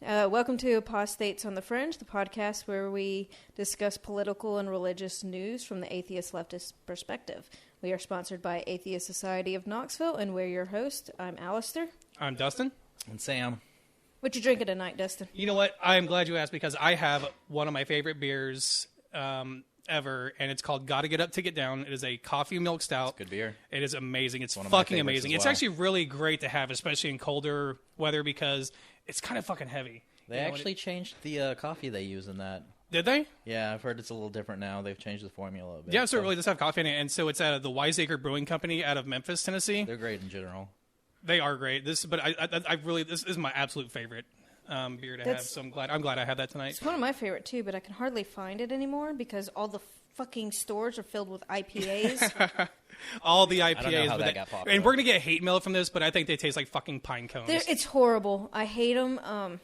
Welcome to Apostates on the Fringe, the podcast where we discuss political and religious news from the atheist leftist perspective. We are sponsored by Atheist Society of Knoxville, and we're your host. I'm Alistair. I'm Dustin. And Sam. What you drinking tonight, Dustin? You know what? I'm glad you asked because I have one of my favorite beers ever, and it's called Gotta Get Up to Get Down. It is a coffee milk stout. Good beer. It is amazing. It's fucking amazing. Well. It's actually really great to have, especially in colder weather, because it's kind of fucking heavy. They actually changed the coffee they use in that. Did they? Yeah, I've heard it's a little different now. They've changed the formula a bit. Yeah, so it really does have coffee in it, and so it's out of the Wiseacre Brewing Company out of Memphis, Tennessee. They're great in general. They are great. This is my absolute favorite beer to have. So I'm glad I had that tonight. It's one of my favorite too, but I can hardly find it anymore because all the fucking stores are filled with IPAs. All the IPAs. I don't know how that got popular. And we're gonna get hate mail from this, but I think they taste like fucking pine cones. It's horrible. I hate them.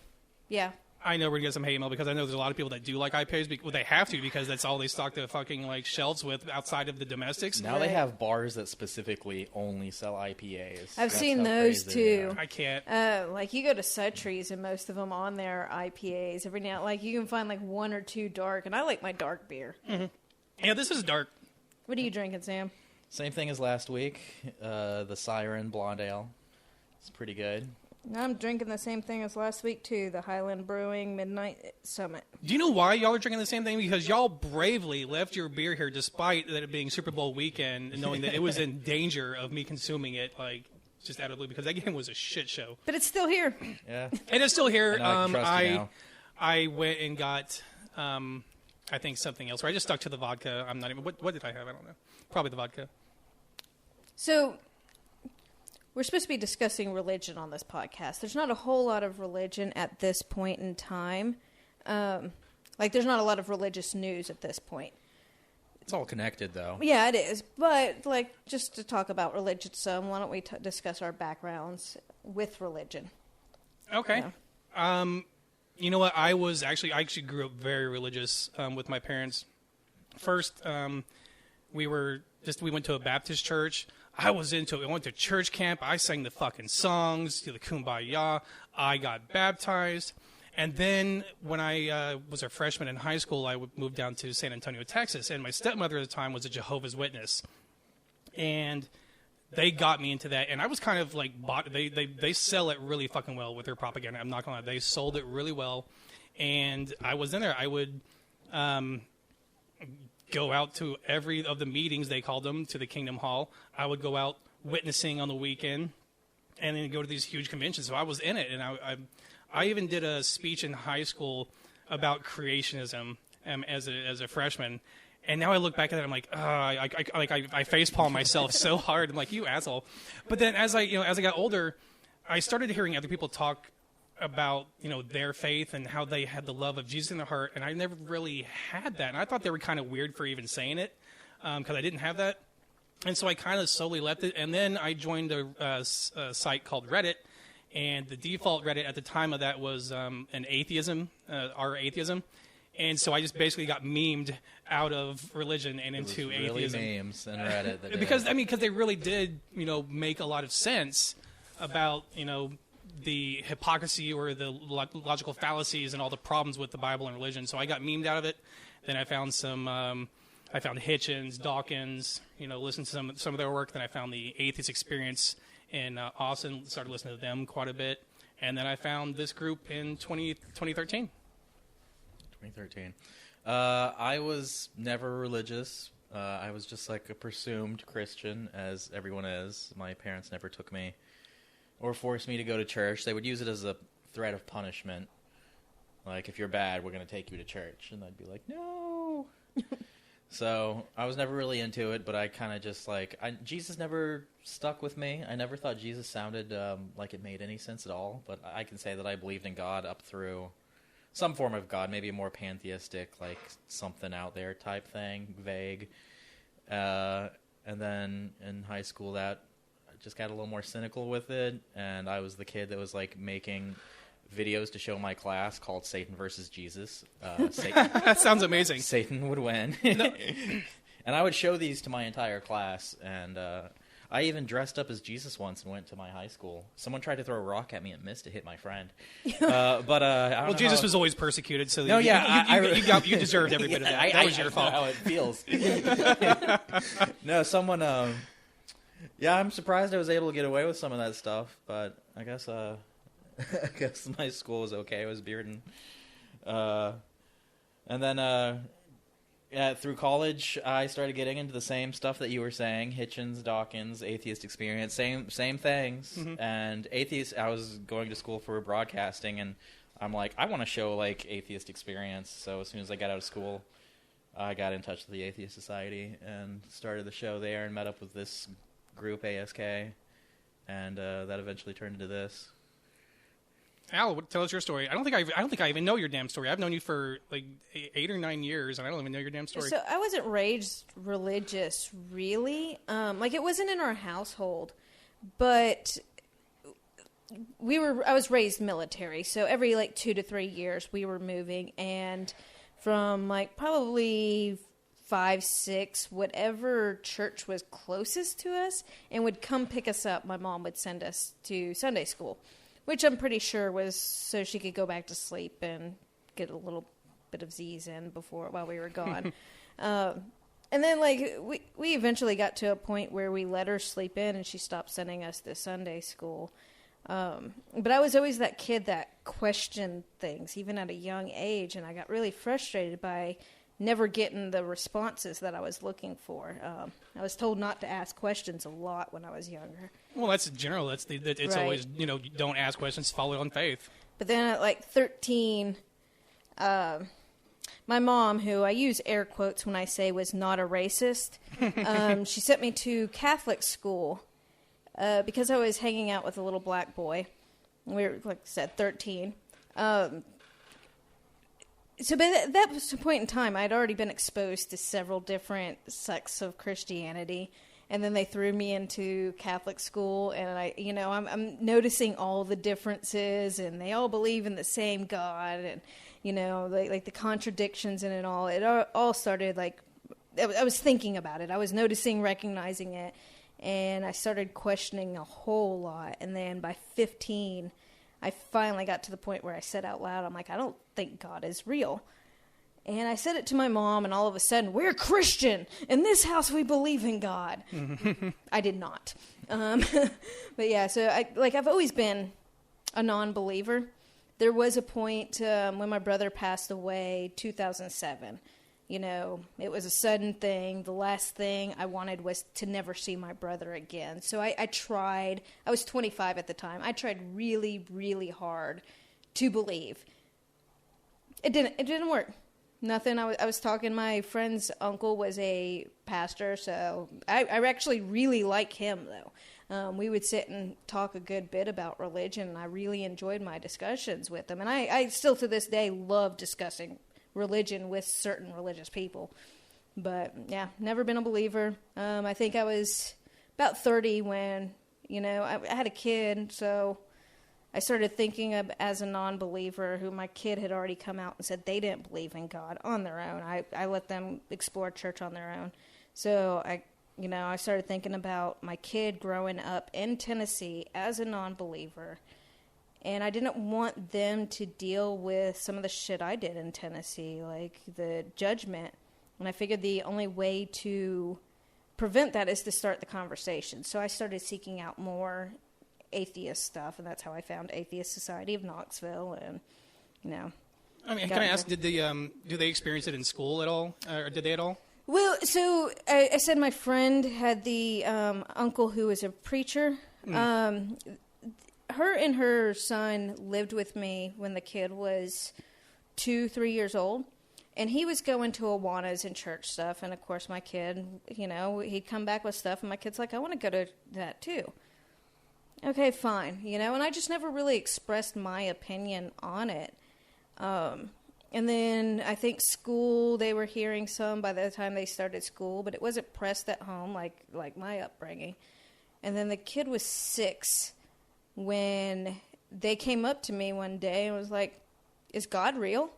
Yeah. I know we're gonna get some hate mail because I know there's a lot of people that do like IPAs. Well, they have to because that's all they stock the fucking like shelves with outside of the domestics. Now they have bars that specifically only sell IPAs. I've seen those too. I can't. Like you go to Suttrie's and most of them on there are IPAs. Every now, like you can find like one or two dark, and I like my dark beer. Mm-hmm. Yeah, this is dark. What are you drinking, Sam? Same thing as last week. The Siren Blonde Ale. It's pretty good. I'm drinking the same thing as last week, too. The Highland Brewing Midnight Summit. Do you know why y'all are drinking the same thing? Because y'all bravely left your beer here despite that it being Super Bowl weekend and knowing that it was in danger of me consuming it, like, just out of the blue, because that game was a shit show. But it's still here. Yeah. And it's still here. I went and got, I think, something else. Or I just stuck to the vodka. I'm not even... What did I have? I don't know. Probably the vodka. So... we're supposed to be discussing religion on this podcast. There's not a whole lot of religion at this point in time. There's not a lot of religious news at this point. It's all connected, though. Yeah, it is. But, just to talk about religion some, why don't we discuss our backgrounds with religion? Okay. Yeah. You know what? I actually grew up very religious with my parents. First, we went to a Baptist church. I was into it. I went to church camp. I sang the fucking songs, the Kumbaya. I got baptized. And then when I was a freshman in high school, I moved down to San Antonio, Texas. And my stepmother at the time was a Jehovah's Witness. And they got me into that. And I was kind of like, they sell it really fucking well with their propaganda. I'm not going to lie. They sold it really well. And I was in there. I would... go out to every of the meetings, they called them, to the Kingdom Hall. I would go out witnessing on the weekend and then go to these huge conventions. So I was in it. And I even did a speech in high school about creationism as a freshman. And now I look back at it, I'm like, I facepalm myself so hard. I'm like, you asshole. But then as I got older, I started hearing other people talk about, their faith and how they had the love of Jesus in their heart, and I never really had that. And I thought they were kind of weird for even saying it, because I didn't have that. And so I kind of slowly left it, and then I joined a site called Reddit, and the default Reddit at the time of that was our atheism. And so I just basically got memed out of religion and into atheism. Really memes in Reddit. Because they really did, make a lot of sense about, the hypocrisy or the logical fallacies and all the problems with the Bible and religion. So I got memed out of it. Then I found I found Hitchens, Dawkins, listened to some of their work. Then I found the Atheist Experience in Austin, started listening to them quite a bit. And then I found this group in 2013. 2013. I was never religious. I was just like a presumed Christian, as everyone is. My parents never took me or forced me to go to church. They would use it as a threat of punishment. Like, if you're bad, we're going to take you to church. And I'd be like, no. So I was never really into it, but I kind of just Jesus never stuck with me. I never thought Jesus sounded like it made any sense at all. But I can say that I believed in God up through some form of God, maybe a more pantheistic, like something out there type thing, vague. And then in high school, that just got a little more cynical with it, and I was the kid that was like making videos to show my class called Satan versus Jesus. That sounds amazing. Satan would win. No. And I would show these to my entire class, and I even dressed up as Jesus once and went to my high school. Someone tried to throw a rock at me and missed. It hit my friend. I don't know Jesus was always persecuted, so No, you deserved every bit of that. That was your fault. I know how it feels. No, someone. Yeah, I'm surprised I was able to get away with some of that stuff, but I guess I guess my school was okay. It was Bearden. And then through college, I started getting into the same stuff that you were saying: Hitchens, Dawkins, atheist experience, same things. Mm-hmm. And atheist, I was going to school for broadcasting, and I'm like, I want to show like atheist experience. So as soon as I got out of school, I got in touch with the Atheist Society and started the show there, and met up with this group ASK, and that eventually turned into this. Al, tell us your story. I don't think I even know your damn story. I've known you for like 8 or 9 years, and I don't even know your damn story. So I wasn't raised religious, really. Like, it wasn't in our household, but I was raised military, so every like 2 to 3 years we were moving, and from like probably 5, 6, whatever church was closest to us, and would come pick us up. My mom would send us to Sunday school, which I'm pretty sure was so she could go back to sleep and get a little bit of Z's in while we were gone. And then, like, we eventually got to a point where we let her sleep in, and she stopped sending us to Sunday school. But I was always that kid that questioned things, even at a young age, and I got really frustrated by never getting the responses that I was looking for. I was told not to ask questions a lot when I was younger. Well, that's general. It's Right. always, don't ask questions, follow on faith. But then at like 13, my mom, who I use air quotes when I say was not a racist, she sent me to Catholic school because I was hanging out with a little black boy. We were, like I said, 13. So by that was the point in time, I'd already been exposed to several different sects of Christianity, and then they threw me into Catholic school, and I'm noticing all the differences, and they all believe in the same God, and like the contradictions in it all. It all started like I was thinking about it. I was noticing, recognizing it, and I started questioning a whole lot. And then by 15. I finally got to the point where I said out loud, I'm like, I don't think God is real. And I said it to my mom, and all of a sudden, we're Christian. In this house, we believe in God. I did not. But yeah, so I've always been a non-believer. There was a point when my brother passed away, 2007. It was a sudden thing. The last thing I wanted was to never see my brother again. So I tried. I was 25 at the time. I tried really, really hard to believe. It didn't work. Nothing. I was talking. My friend's uncle was a pastor, so I actually really like him, though. We would sit and talk a good bit about religion, and I really enjoyed my discussions with him. And I still, to this day, love discussing religion with certain religious people. But yeah, never been a believer. I think I was about 30 when I had a kid, so I started thinking of as a non-believer who my kid had already come out and said they didn't believe in God on their own. I let them explore church on their own. So I started thinking about my kid growing up in Tennessee as a non-believer. And I didn't want them to deal with some of the shit I did in Tennessee, like the judgment. And I figured the only way to prevent that is to start the conversation. So I started seeking out more atheist stuff, and that's how I found Atheist Society of Knoxville. And I mean, can I ask, do they experience it in school at all, or did they at all? Well, so I said my friend had the uncle who was a preacher. Her and her son lived with me when the kid was 2-3 years old, and he was going to Awanas and church stuff, and of course my kid, he'd come back with stuff, and my kid's like, I want to go to that too. Okay, fine, and I just never really expressed my opinion on it. And then I think school, they were hearing some by the time they started school, but it wasn't pressed at home like my upbringing. And then the kid was 6 when they came up to me one day and was like, is God real?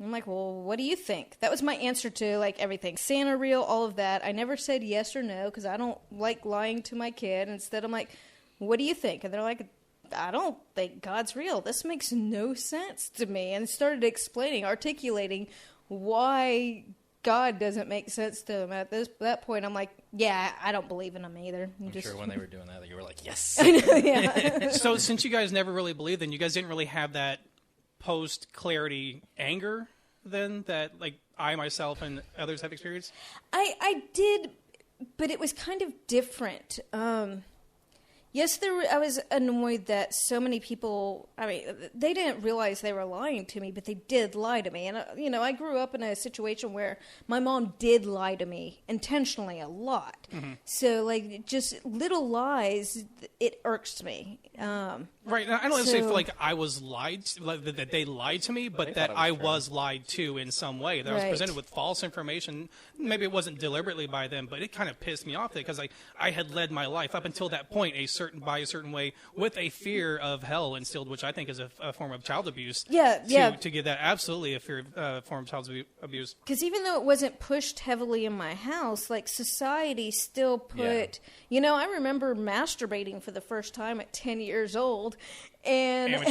I'm like, well, what do you think? That was my answer to, like, everything. Santa real, all of that. I never said yes or no because I don't like lying to my kid. Instead, I'm like, what do you think? And they're like, I don't think God's real. This makes no sense to me. And started articulating why God doesn't make sense to them. At that point, I'm like, yeah, I don't believe in him either. I'm sure when they were doing that, you were like, yes. I know, yeah. So since you guys never really believed, then you guys didn't really have that post-clarity anger then that, like, I myself and others have experienced? I did, but it was kind of different. Yes, I was annoyed that so many people, I mean, they didn't realize they were lying to me, but they did lie to me. And, I grew up in a situation where my mom did lie to me intentionally a lot. Mm-hmm. So, like, just little lies, it irks me. Right. I don't say feel like I was lied, like, that they lied to me, but that I was lied to in some way. That I was presented with false information. Maybe it wasn't deliberately by them, but it kind of pissed me off because I had led my life up until that point by a certain way with a fear of hell instilled, which I think is a form of child abuse. To get that, absolutely a fear of form of child abuse. Because even though it wasn't pushed heavily in my house, like, society still put, I remember masturbating for the first time at 10 years old. And I'd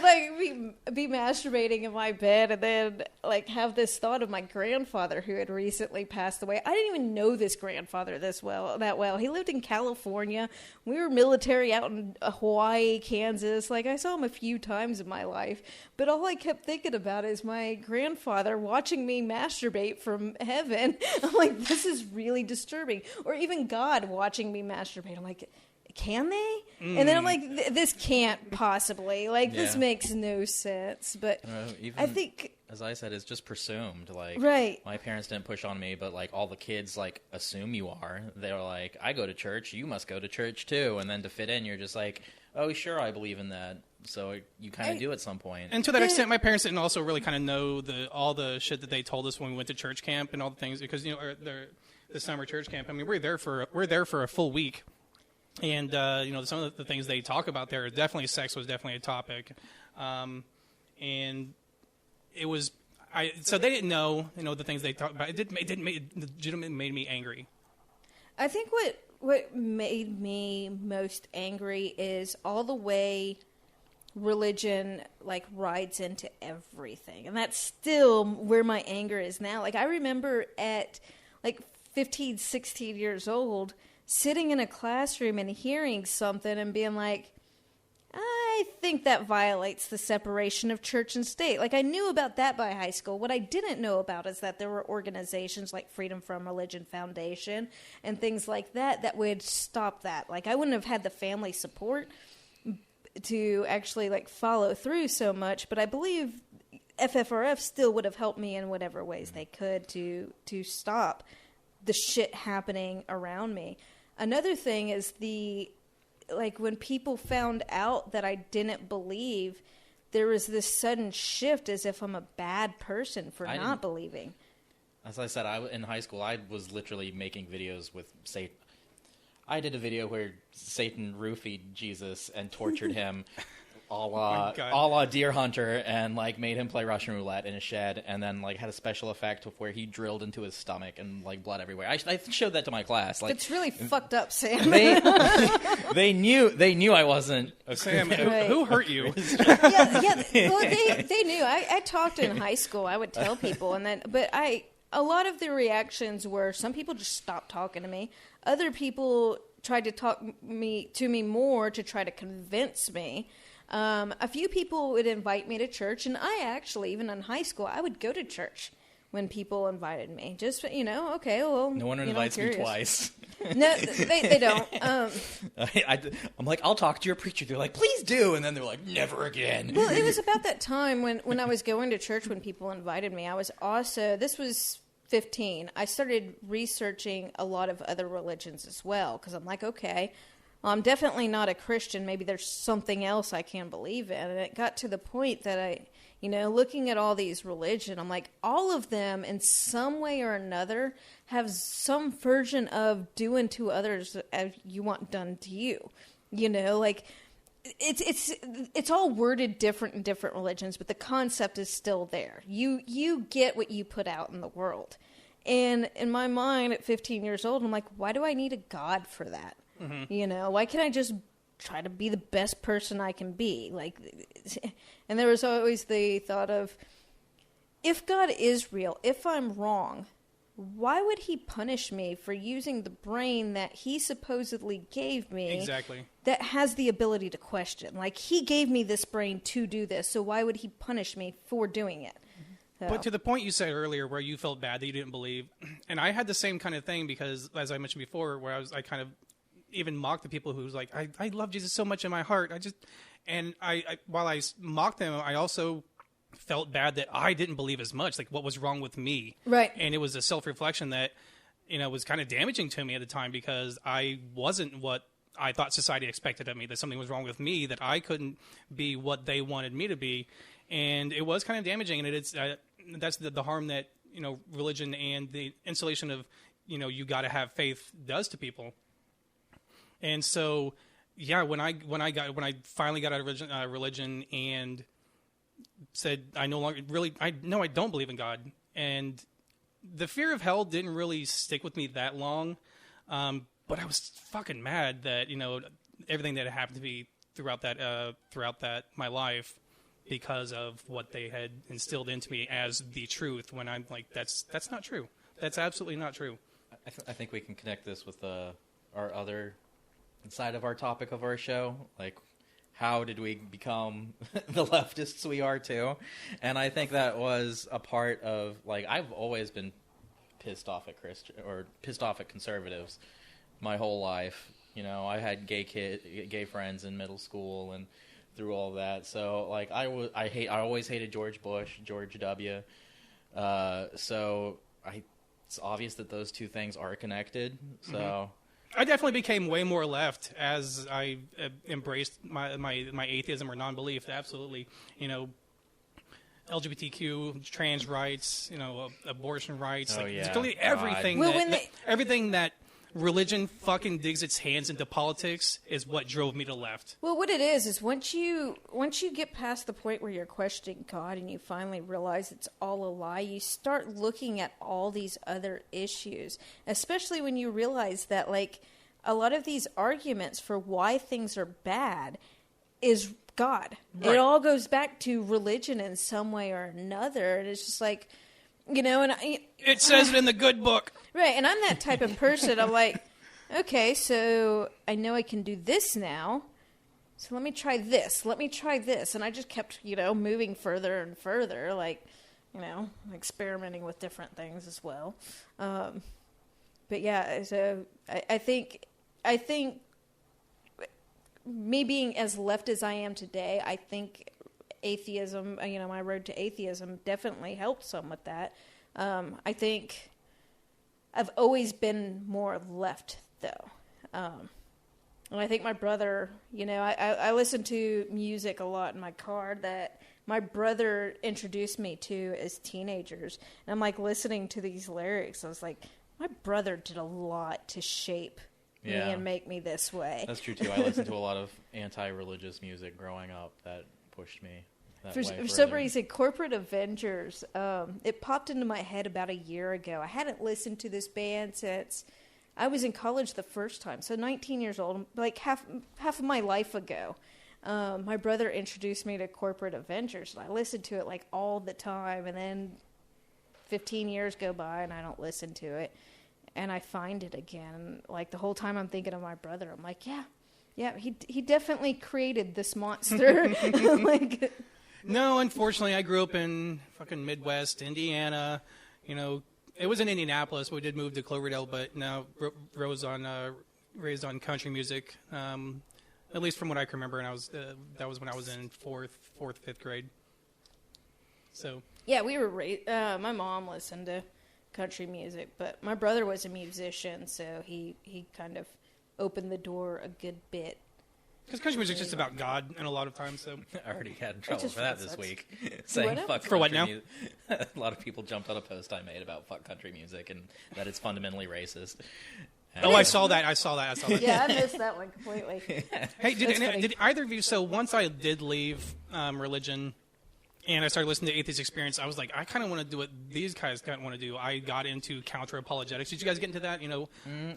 like be masturbating in my bed and then like have this thought of my grandfather who had recently passed away. I didn't even know this grandfather that well. He lived in California. We were military out in Hawaii, Kansas. Like, I saw him a few times in my life, but all I kept thinking about is my grandfather watching me masturbate from heaven. I'm like, this is really disturbing. Or even God watching me masturbate. I'm like, can they? And then I'm like, this can't possibly. Like, this makes no sense. But I think, as I said, it's just presumed. Like, my parents didn't push on me, but, like, all the kids, like, assume you are. They're like, I go to church, you must go to church, too. And then to fit in, you're just like, oh, sure, I believe in that. So you kind of do at some point. And to that extent, my parents didn't also really kind of know all the shit that they told us when we went to church camp and all the things. Because, the summer church camp, I mean, we're there for a full week. And, some of the things they talk about there, definitely sex was definitely a topic. And it was, so they didn't know, the things they talked about. It legitimately made me angry. I think what made me most angry is all the way religion, like, rides into everything. And that's still where my anger is now. Like, I remember at, like, 15, 16 years old, sitting in a classroom and hearing something and being like, I think that violates the separation of church and state. Like, I knew about that by high school. What I didn't know about is that there were organizations like Freedom from Religion Foundation and things like that would stop that. Like, I wouldn't have had the family support to actually, like, follow through so much, but I believe FFRF still would have helped me in whatever ways they could to stop the shit happening around me. Another thing is when people found out that I didn't believe, there was this sudden shift as if I'm a bad person for not believing. As I said, in high school, I was literally making videos with Satan. I did a video where Satan roofied Jesus and tortured him a la Deer Hunter, and like made him play Russian roulette in a shed, and then like had a special effect of where he drilled into his stomach and like blood everywhere. I showed that to my class. Like, it's really fucked up, Sam. They knew I wasn't. Sam, who hurt you? Well, they knew. I talked in high school. I would tell people, a lot of the reactions were some people just stopped talking to me. Other people tried to talk to me more to try to convince me. A few people would invite me to church, and I actually, even in high school, I would go to church when people invited me. Just, okay, well, no one invites me twice. No, they don't. I'm like, I'll talk to your preacher. They're like, please do. And then they're like, never again. Well, it was about that time when I was going to church when people invited me. This was 15. I started researching a lot of other religions as well, because I'm like, okay, well, I'm definitely not a Christian. Maybe there's something else I can believe in. And it got to the point that looking at all these religions, I'm like, all of them in some way or another have some version of doing to others as you want done to you. Like, it's all worded different in different religions, but the concept is still there. You get what you put out in the world. And in my mind at 15 years old, I'm like, why do I need a God for that? Mm-hmm. You know, why can't I just try to be the best person I can be? Like, and there was always the thought of, if God is real, if I'm wrong, why would he punish me for using the brain that he supposedly gave me? Exactly. That has the ability to question. Like, he gave me this brain to do this, so why would he punish me for doing it? So. But to the point you said earlier where you felt bad that you didn't believe, and I had the same kind of thing because, as I mentioned before, where I kind of even mocked the people who was like, I love Jesus so much in my heart. While I mocked them, I also felt bad that I didn't believe as much, like what was wrong with me. Right. And it was a self-reflection that, was kind of damaging to me at the time because I wasn't what I thought society expected of me, that something was wrong with me, that I couldn't be what they wanted me to be. And it was kind of damaging, and that's the harm that, religion and the installation of, you got to have faith does to people. And so, yeah, when I finally got out of religion and said I don't believe in God, and the fear of hell didn't really stick with me that long, but I was fucking mad that everything that had happened to me throughout that my life, because of what they had instilled into me as the truth, when I'm like, that's not true. That's absolutely not true. I think we can connect this with our other side of our topic of our show, like how did we become the leftists we are too? And I think that was a part of, like, I've always been pissed off at conservatives my whole life. I had gay friends in middle school and through all that. So, like, I always hated George Bush, George W. So it's obvious that those two things are connected. So. Mm-hmm. I definitely became way more left as I embraced my atheism or non-belief. Absolutely, LGBTQ, trans rights, abortion rights, literally everything. Everything that religion fucking digs its hands into politics is what drove me to left. Well, what it is once you get past the point where you're questioning God and you finally realize it's all a lie, you start looking at all these other issues, especially when you realize that, like, a lot of these arguments for why things are bad is God. Right. It all goes back to religion in some way or another, and it's just like, it says it in the good book. Right, and I'm that type of person. I'm like, okay, so I know I can do this now, so let me try this. And I just kept, moving further and further, like, experimenting with different things as well. But yeah, so I think me being as left as I am today, I think atheism, my road to atheism definitely helped some with that. I think I've always been more left, though. And I think my brother, I listen to music a lot in my car that my brother introduced me to as teenagers. And I'm like listening to these lyrics. I was like, my brother did a lot to shape me and make me this way. That's true, too. I listened to a lot of anti-religious music growing up that pushed me that way. For some reason, Corporate Avengers, it popped into my head about a year ago. I hadn't listened to this band since I was in college the first time, so 19 years old, like half of my life ago. My brother introduced me to Corporate Avengers, and I listened to it like all the time, and then 15 years go by, and I don't listen to it. And I find it again. Like, the whole time I'm thinking of my brother. I'm like, yeah, he definitely created this monster. Like, no, unfortunately, I grew up in fucking Midwest, Indiana. It was in Indianapolis, but we did move to Cloverdale, but now raised on country music, at least from what I can remember. And that was when I was in fourth, fifth grade. So yeah, we were raised. My mom listened to country music, but my brother was a musician, so he kind of opened the door a good bit. Because country music is just about God, and a lot of times, so I already got in trouble for that this week. Saying fuck for what now? A lot of people jumped on a post I made about fuck country music and that it's fundamentally racist. Oh, I saw that. I saw that. Yeah, I missed that one completely. Hey, That's funny. did either of you? So once I did leave religion, and I started listening to Atheist Experience, I was like, I kind of want to do what these guys kind of want to do. I got into counter apologetics. Did you guys get into that? You know,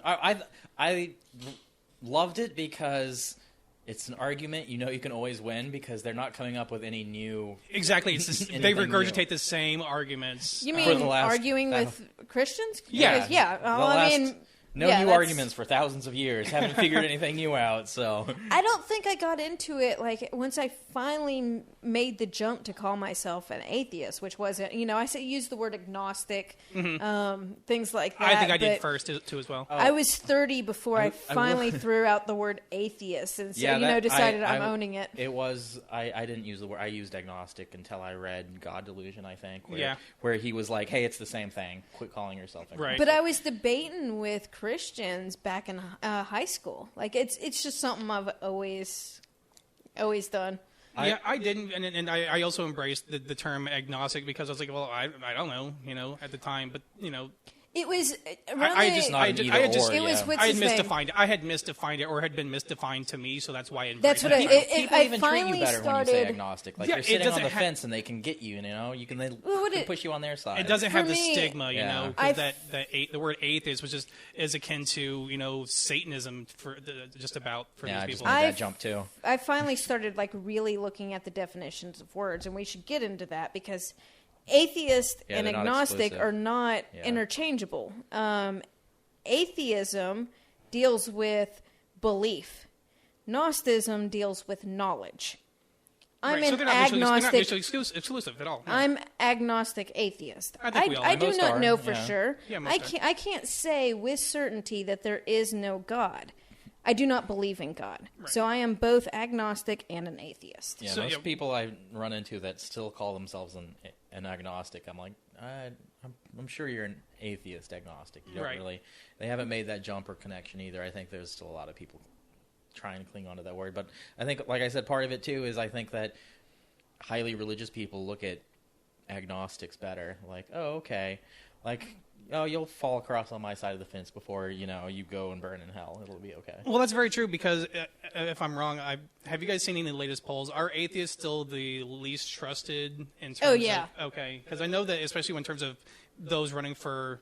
I loved it because it's an argument. You know, you can always win because they're not coming up with any new. Exactly. It's just, they anything regurgitate new. the same arguments. You For mean the last- arguing with Christians? Yeah. Because, yeah. The Well, I last- mean, No yeah, new that's- arguments for thousands of years. Haven't figured anything new out. So I don't think I got into it like once I finally made the jump to call myself an atheist, which wasn't, I used the word agnostic, things like that. I think I did but first too as well. I was 30 before I I finally threw out the word atheist and so, yeah, decided I'm owning it. It was I didn't use the word. I used agnostic until I read God Delusion. I think where he was like, "Hey, it's the same thing. Quit calling yourself agnostic." Right. But I was debating with Christians back in high school. Like it's just something I've always done. Yeah, I didn't, and I also embraced the term agnostic because I was like, well, I don't know, at the time, but It was really. I just not an I either just or, it was yeah. what's I had his name? misdefined it. I had misdefined it, or had been misdefined to me, so that's why I That's embraced what it. People I even treat finally you better when you say started. agnostic. Like Yeah, you're it sitting on doesn't the ha- fence and they can get you. You can Well, can push you on their side. It doesn't For have the me, stigma, yeah. because the word atheist was just is akin to Satanism for just about for Yeah, I these just people. made that I've- jump too. I finally started like really looking at the definitions of words, and we should get into that because atheist Yeah, and they're not agnostic exclusive. are not Yeah. interchangeable. Atheism deals with belief. Gnosticism deals with knowledge. I'm Right, so an they're not agnostic. mutually exclusive at all. No. I'm agnostic atheist. I think we all I are. do Most not are, know for yeah. sure. Yeah, most I can't say with certainty that there is no God. I do not believe in God. Right. So I am both agnostic and an atheist. Yeah, So, most yeah. people I run into that still call themselves an agnostic. I'm like, I'm sure you're an atheist agnostic. You don't Right. really. They haven't made that jump or connection either. I think there's still a lot of people trying to cling onto that word. But I think, like I said, part of it too is I think that highly religious people look at agnostics better. Like, oh, okay, like. Oh, you'll fall across on my side of the fence before you go and burn in hell. It'll be okay. Well, that's very true because if I'm wrong, have you guys seen any of the latest polls? Are atheists still the least trusted in terms Oh, yeah. of... Okay, because I know that especially in terms of those running for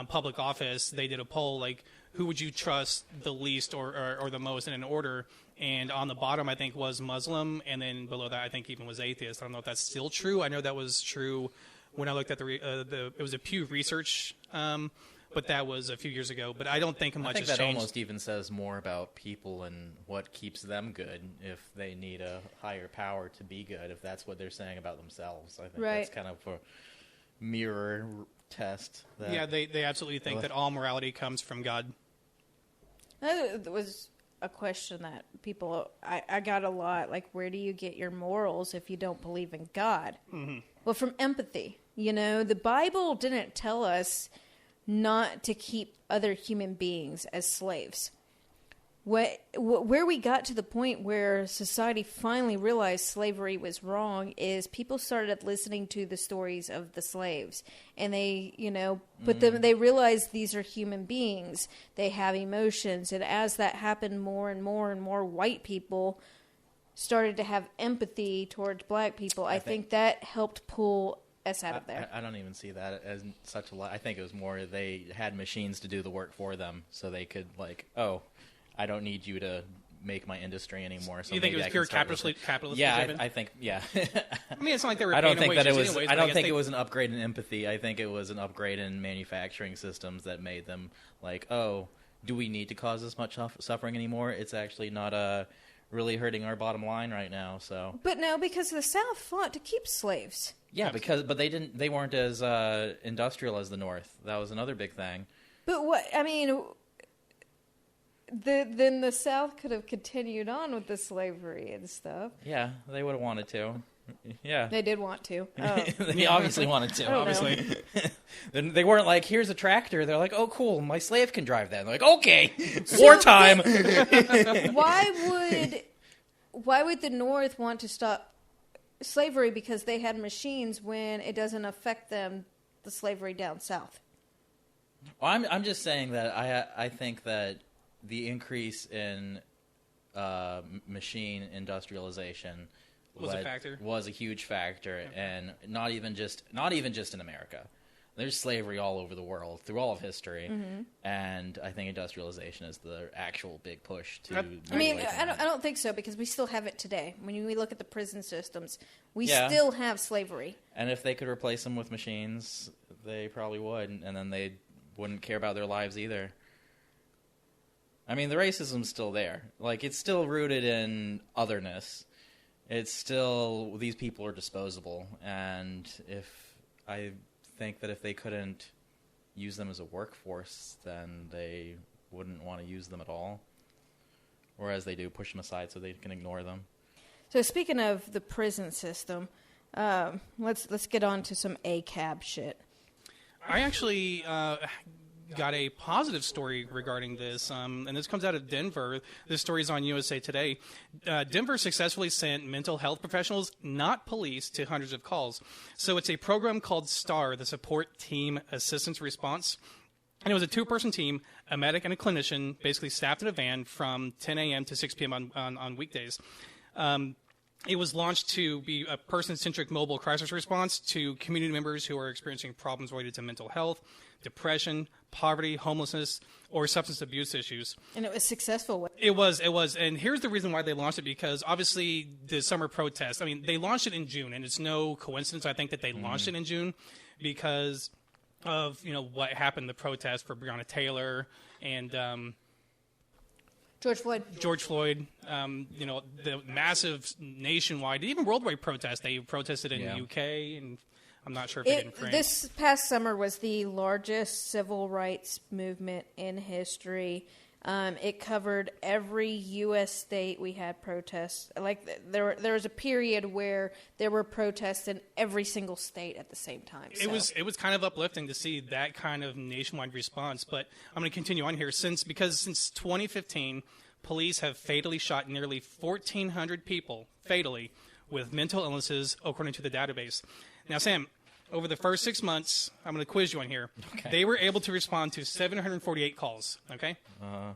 public office, they did a poll, like, who would you trust the least or the most in an order? And on the bottom, I think, was Muslim, and then below that, I think even was atheist. I don't know if that's still true. I know that was true when I looked at it was a Pew Research, but that was a few years ago. But I don't think much I think has that changed. almost even says more about people and what keeps them good if they need a higher power to be good, if that's what they're saying about themselves. I think Right. that's kind of a mirror test. That, Yeah, they absolutely think that all morality comes from God. That was a question that I got a lot. Like, where do you get your morals if you don't believe in God? Mm-hmm. Well, from empathy. The Bible didn't tell us not to keep other human beings as slaves. Where we got to the point where society finally realized slavery was wrong is people started listening to the stories of the slaves, and they, they realized these are human beings. They have emotions, and as that happened, more and more and more white people started to have empathy towards black people. I think that helped pull us out of there. I don't even see that as such a lot. I think it was more they had machines to do the work for them, so they could I don't need you to make my industry anymore. So You think it maybe was I pure can start capitalist? Yeah, driven? I think. Yeah. I mean, it's not like they were. I don't paying think that it wages was. anyways, I but don't guess think it was an upgrade in empathy. I think it was an upgrade in manufacturing systems that made them like, oh, do we need to cause this much suffering anymore? It's actually not really hurting our bottom line right now. So. But no, because the South fought to keep slaves. Yeah, but they weren't as industrial as the North. That was another big thing. But what I mean, then the South could have continued on with the slavery and stuff. Yeah, they would have wanted to. Yeah. They did want to. Oh. They obviously wanted to. I don't know. Obviously. Then they weren't like, here's a tractor. They're like, oh, cool, my slave can drive that. They're like, okay, wartime. Why would the North want to stop slavery because they had machines when it doesn't affect them, the slavery down south? Well, I'm just saying that I think that the increase in machine industrialization Was a factor. Was a huge factor, and not even just in America. There's slavery all over the world through all of history, and I think industrialization is the actual big push to. I mean, I don't think so, because we still have it today. When we look at the prison systems, we Yeah. still have slavery. And if they could replace them with machines, they probably would, and then they wouldn't care about their lives either. I mean, the racism's still there. Like, it's still rooted in otherness. It's still, these people are disposable, and I think that if they couldn't use them as a workforce, then they wouldn't want to use them at all. Whereas they do push them aside so they can ignore them. So speaking of the prison system, let's get on to some ACAB shit. I actually got a positive story regarding this, and this comes out of Denver. This story is on USA Today. Denver successfully sent mental health professionals, not police, to hundreds of calls. So it's a program called STAR, the Support Team Assistance Response. And it was a two-person team, a medic and a clinician, basically staffed in a van from 10 a.m. to 6 p.m. on weekdays. It was launched to be a person-centric mobile crisis response to community members who are experiencing problems related to mental health, depression, poverty, homelessness, or substance abuse issues. And it was successful. It was. And here's the reason why they launched it, because obviously the summer protests, I mean, they launched it in June, and it's no coincidence, I think, that they launched it in June because of, what happened, the protest for Breonna Taylor and George Floyd. The massive nationwide, even worldwide protest. They protested in the UK, and I'm not sure if they did in France. This past summer was the largest civil rights movement in history. It covered every U.S. state. We had protests. Like there was a period where there were protests in every single state at the same time. So. It was kind of uplifting to see that kind of nationwide response. But I'm going to continue on here because since 2015, police have fatally shot nearly 1,400 people fatally with mental illnesses, according to the database. Now, Sam, over the first 6 months, I'm going to quiz you on here. Okay. They were able to respond to 748 calls. Okay,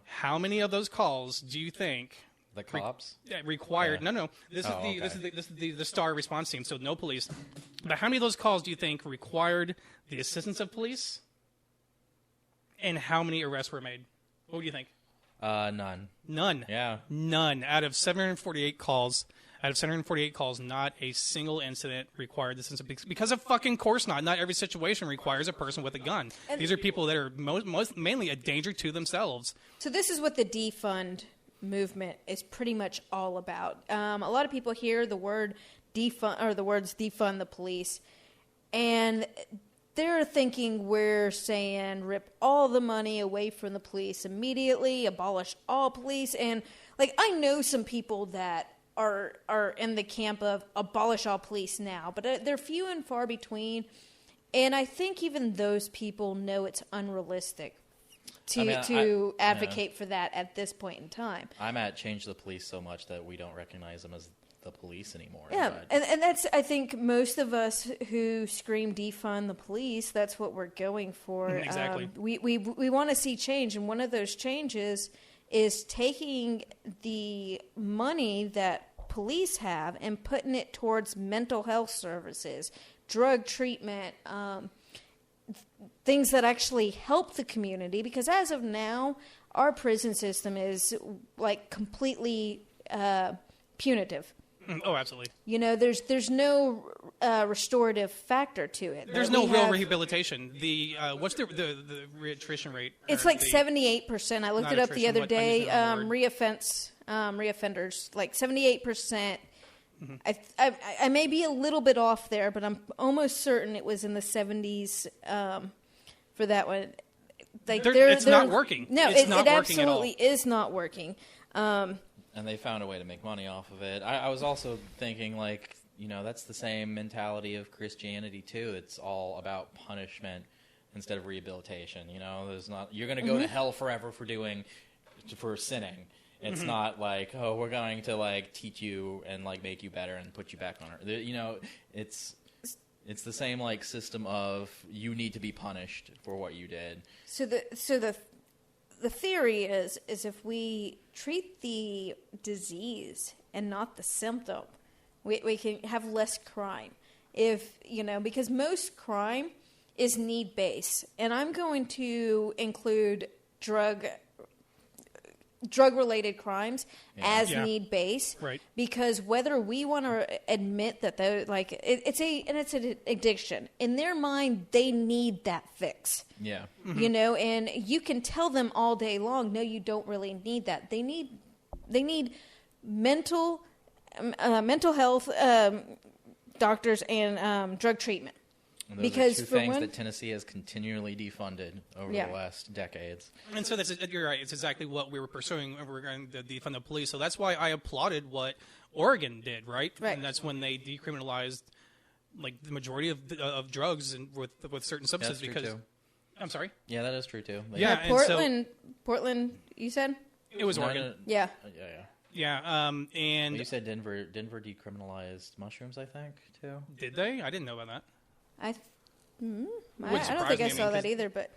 how many of those calls do you think The cops required? Yeah. No. This is the STAR response team. So no police. But how many of those calls do you think required the assistance of police? And how many arrests were made? What do you think? None. None. Yeah. None. Out of 748 calls, not a single incident required this incident, because of fucking course not. Not every situation requires a person with a gun. And these are people that are mainly a danger to themselves. So this is what the defund movement is pretty much all about. A lot of people hear the word defund or the words defund the police, and they're thinking we're saying rip all the money away from the police immediately, abolish all police, and I know some people that are in the camp of abolish all police now, but they're few and far between, and I think even those people know it's unrealistic to advocate for that at this point in time. I'm at change the police so much that we don't recognize them as the police anymore. Yeah, and that's, I think, most of us who scream defund the police, that's what we're going for. Exactly. We want to see change, and one of those changes is taking the money that police have and putting it towards mental health services, drug treatment, things that actually help the community. Because as of now, our prison system is completely punitive. Oh, absolutely. There's no restorative factor to it. There's no real rehabilitation. What's the attrition rate? It's 78%. I looked it up the other day. Reoffenders, 78%. Mm-hmm. I may be a little bit off there, but I'm almost certain it was in the 70s for that one. It's not working. No, it absolutely is not working. And they found a way to make money off of it. I was also thinking, that's the same mentality of Christianity, too. It's all about punishment instead of rehabilitation. You're going to go to hell forever for sinning. It's not we're going to, teach you and, make you better and put you back on earth. It's the same like system of you need to be punished for what you did. So the theory is if we treat the disease and not the symptom, we can have less crime. If, because most crime is need-based. And I'm going to include drug-related crimes as need-based. Right. Because whether we want to admit that it's an addiction. In their mind, they need that fix. Yeah. Mm-hmm. And you can tell them all day long, no, you don't really need that. They need mental health doctors and drug treatment. And those because are two things that Tennessee has continually defunded over the last decades. And so you're right. It's exactly what we were pursuing when we were going to defund the police. So that's why I applauded what Oregon did, right? Right. And that's when they decriminalized like the majority of drugs and with certain substances. That's true because too. I'm sorry. Yeah, that is true too. Yeah, Portland, you said? It was Oregon. Yeah. Yeah. And well, you said Denver decriminalized mushrooms, I think, too. Did they? I didn't know about that. I don't think I saw that either, but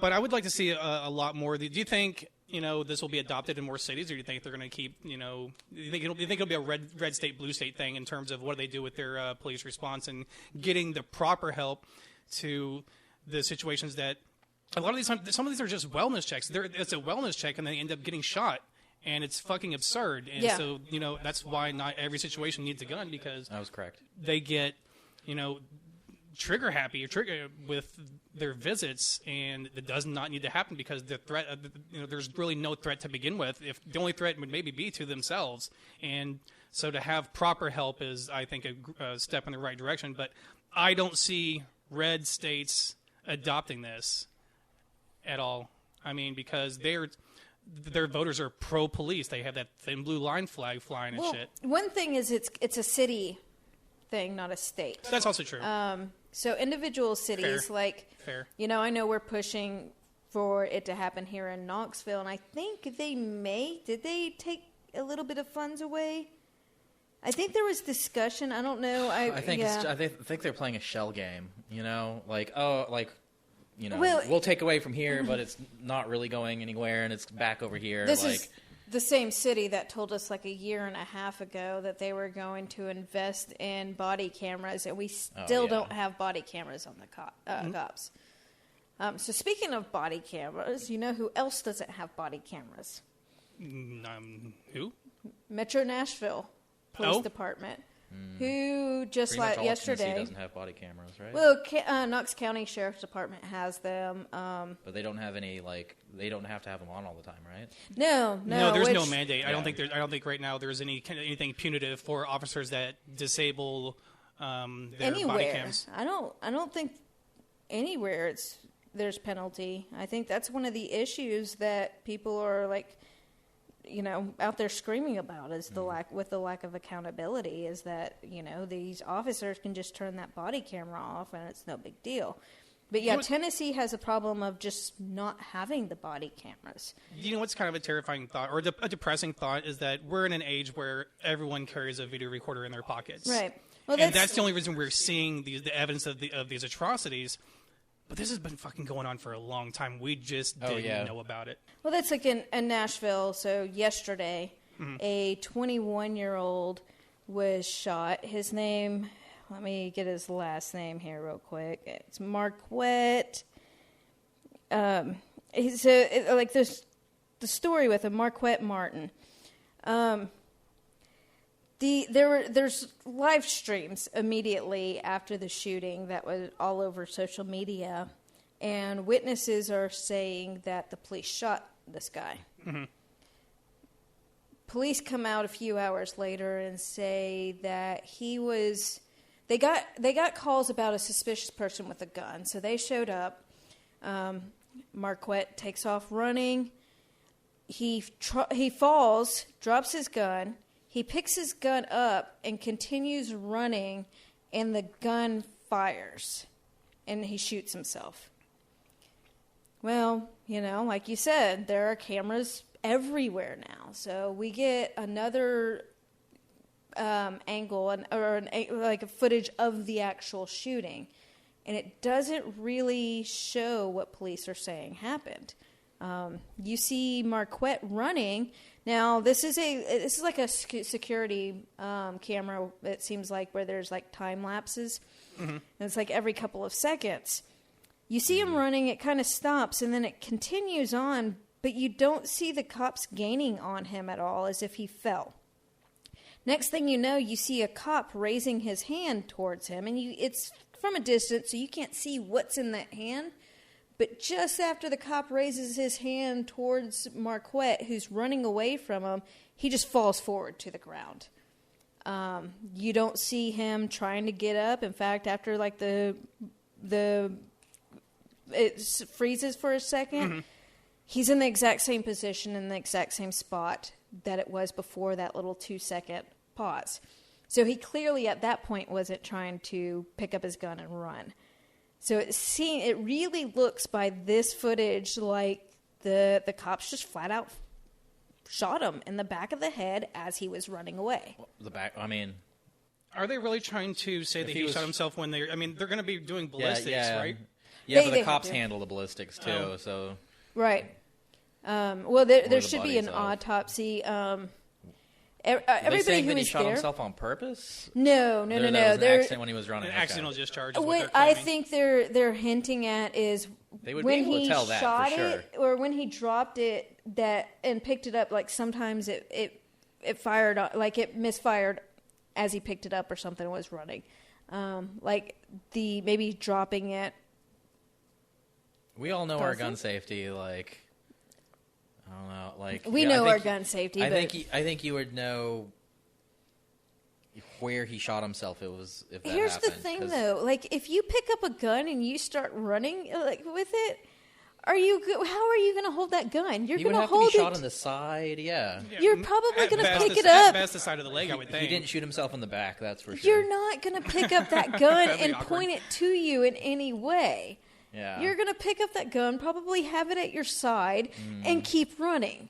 I would like to see a lot more. Do you think this will be adopted in more cities, or do you think they're going to keep do you think it'll be a red state blue state thing in terms of what they do with their police response and getting the proper help to the situations that a lot of these some of these are just wellness checks. It's a wellness check and they end up getting shot. And it's fucking absurd. And so, that's why not every situation needs a gun, because I was correct. They get, trigger happy with their visits, and it does not need to happen because the threat, there's really no threat to begin with. If the only threat would maybe be to themselves. And so to have proper help is, I think, a step in the right direction. But I don't see red states adopting this at all. I mean, because their voters are pro-police. They have that thin blue line flag flying and shit. One thing is it's a city thing, not a state. That's also true. So individual cities, Fair. I know we're pushing for it to happen here in Knoxville, and I think did they take a little bit of funds away? I think there was discussion. I don't know. I think they're playing a shell game. Well, we'll take away from here, but it's not really going anywhere, and it's back over here. This is the same city that told us a year and a half ago that they were going to invest in body cameras, and we still don't have body cameras on the cops. So speaking of body cameras, who else doesn't have body cameras? Who? Metro Nashville Police Department. Who just yesterday Tennessee doesn't have body cameras, right? Well, Knox County Sheriff's Department has them. But they don't have any they don't have to have them on all the time, right? No. There's no mandate. Yeah. I don't think right now there's anything punitive for officers that disable their body cams. I don't think anywhere there's penalty. I think that's one of the issues that people are out there screaming about is the lack of accountability is that, these officers can just turn that body camera off and it's no big deal. But Tennessee has a problem of just not having the body cameras. You know what's kind of a terrifying thought or a depressing thought is that we're in an age where everyone carries a video recorder in their pockets. Right. Well, that's the only reason we're seeing the evidence of these atrocities. But this has been fucking going on for a long time. We just didn't know about it. Well, that's in Nashville. So yesterday, a 21-year-old was shot. His name, let me get his last name here real quick. It's Marquette. There's the story with him, Marquette Martin. There's live streams immediately after the shooting that was all over social media, and witnesses are saying that the police shot this guy. Mm-hmm. Police come out a few hours later and say that they got calls about a suspicious person with a gun, so they showed up. Marquette takes off running. He falls, drops his gun. He picks his gun up and continues running, and the gun fires, and he shoots himself. Well, like you said, there are cameras everywhere now. So we get another angle like a footage of the actual shooting, and it doesn't really show what police are saying happened. You see Marquette running. Now this is like a security camera. It seems like where there's like time lapses, and it's like every couple of seconds. You see him running. It kind of stops, and then it continues on. But you don't see the cops gaining on him at all, as if he fell. Next thing you know, you see a cop raising his hand towards him, and it's from a distance, so you can't see what's in that hand. But just after the cop raises his hand towards Marquette, who's running away from him, he just falls forward to the ground. You don't see him trying to get up. In fact, after like it freezes for a second, he's in the exact same position in the exact same spot that it was before that little 2-second pause. So he clearly at that point wasn't trying to pick up his gun and run. So it really looks by this footage like the cops just flat out shot him in the back of the head as he was running away. Are they really trying to say that he shot himself when they're going to be doing ballistics, right? Yeah, but the cops handle the ballistics too, so... Right. Well, there should be an autopsy. Everybody who was shot there, himself on purpose? No. There was an accident when he was running. An accidental discharge. What I think they're hinting at is they would when be able he to tell that shot for sure. it or when he dropped it and picked it up. Like sometimes it fired, like it misfired as he picked it up or something and was running. Like maybe dropping it. We all know our gun safety, like... I don't know, like... We know our gun safety, I think you would know where he shot himself if that Here's happened. the thing, though. Like, if you pick up a gun and you start running like with it, how are you going to hold that gun? You're going to hold it... He would have to be shot on the side, yeah. You're probably going to pick it up. At best the side of the leg, I would think. He didn't shoot himself in the back, that's for sure. You're not going to pick up that gun and point it to you in any way. Yeah. You're going to pick up that gun, probably have it at your side, and keep running.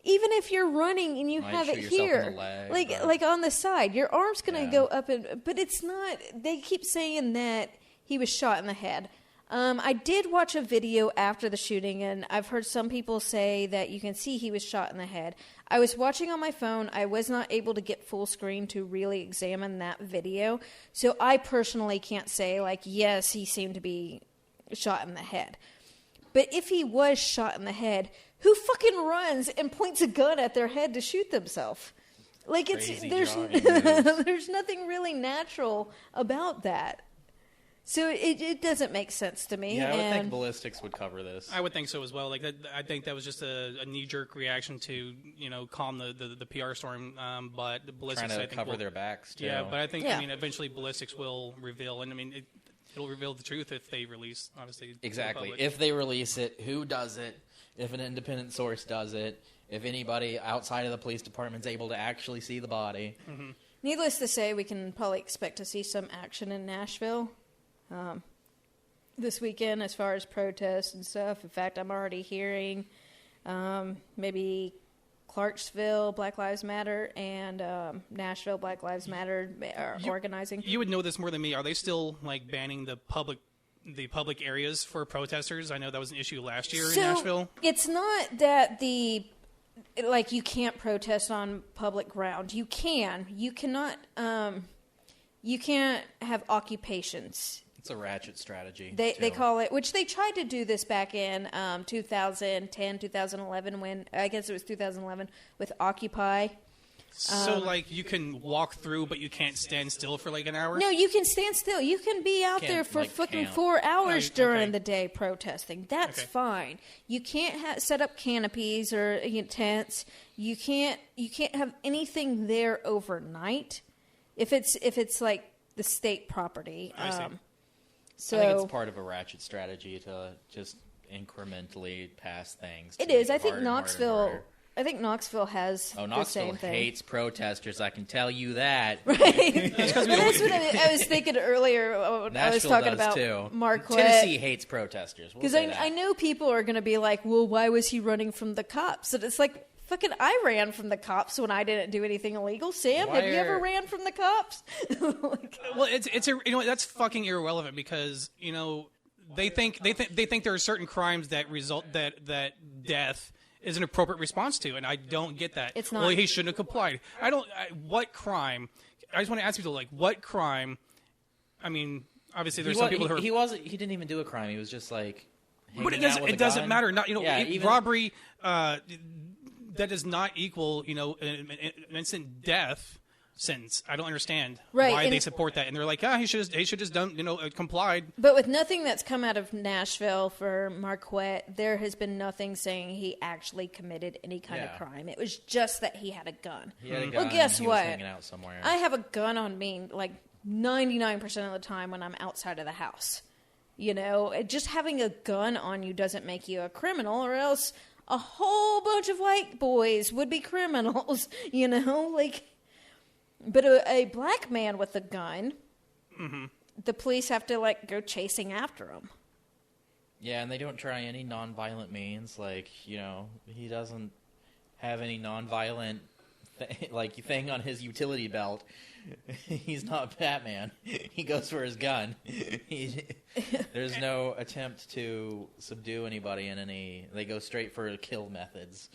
Even if you're running and you have it here, like on the side, your arm's going to go up, but it's not. They keep saying that he was shot in the head. I did watch a video after the shooting, and I've heard some people say that you can see he was shot in the head. I was watching on my phone. I was not able to get full screen to really examine that video, so I personally can't say, like, yes, he seemed to be shot in the head. But if he was shot in the head, who fucking runs and points a gun at their head to shoot themselves? Like, there's nothing really natural about that. So it doesn't make sense to me. Yeah, I would think ballistics would cover this. I would think so as well. Like I think that was just a knee-jerk reaction to calm the PR storm. But the ballistics, trying to cover their backs too. Yeah, but I think eventually ballistics will reveal, and it'll reveal the truth if they release, obviously. Exactly. If they release it, who does it? If an independent source does it? If anybody outside of the police department is able to actually see the body? Mm-hmm. Needless to say, we can probably expect to see some action in Nashville this weekend as far as protests and stuff. In fact, I'm already hearing maybe Clarksville, Black Lives Matter, and Nashville, Black Lives Matter are organizing. You would know this more than me. Are they still banning the public areas for protesters? I know that was an issue last year in Nashville. It's not that you can't protest on public ground. You can. You cannot. You can't have occupations. It's a ratchet strategy. They call it, which they tried to do this back in 2010, 2011, when, I guess it was 2011, with Occupy. So, you can walk through, but you can't stand still for, an hour? No, you can stand still. You can be out there for fucking 4 hours during the day protesting. That's fine. You can't set up canopies or tents. You can't have anything there overnight if it's like the state property. I see. So I think it's part of a ratchet strategy to just incrementally pass things. It is. I think Knoxville has the same thing. Hates protesters. I can tell you that. Right. That's what I was thinking earlier. I was talking about too. Marquette. Tennessee hates protesters. Because I know people are going to be like, well, why was he running from the cops? And it's like, Fucking, I ran from the cops when I didn't do anything illegal. Sam, have you ever ran from the cops? Well, that's fucking irrelevant because they think there are certain crimes that result that death is an appropriate response to, and I don't get that. It's not. Well, he shouldn't have complied. What crime? I just want to ask people what crime? I mean, obviously there's some people who are... He didn't even do a crime. He was just like. But it doesn't matter. Not robbery. That does not equal an instant death sentence. I don't understand why they support that, and they're like, he should just done complied. But with nothing that's come out of Nashville for Marquette, there has been nothing saying he actually committed any kind of crime. It was just that he had a gun. He had a gun. Well, guess he what? Was hanging out somewhere. I have a gun on me like 99% of the time when I'm outside of the house. Just having a gun on you doesn't make you a criminal, or else a whole bunch of white boys would be criminals, But a black man with a gun, the police have to, go chasing after him. Yeah, and they don't try any nonviolent means. He doesn't have any nonviolent thing on his utility belt. He's not Batman. He goes for his gun. There's no attempt to subdue anybody in any... They go straight for kill methods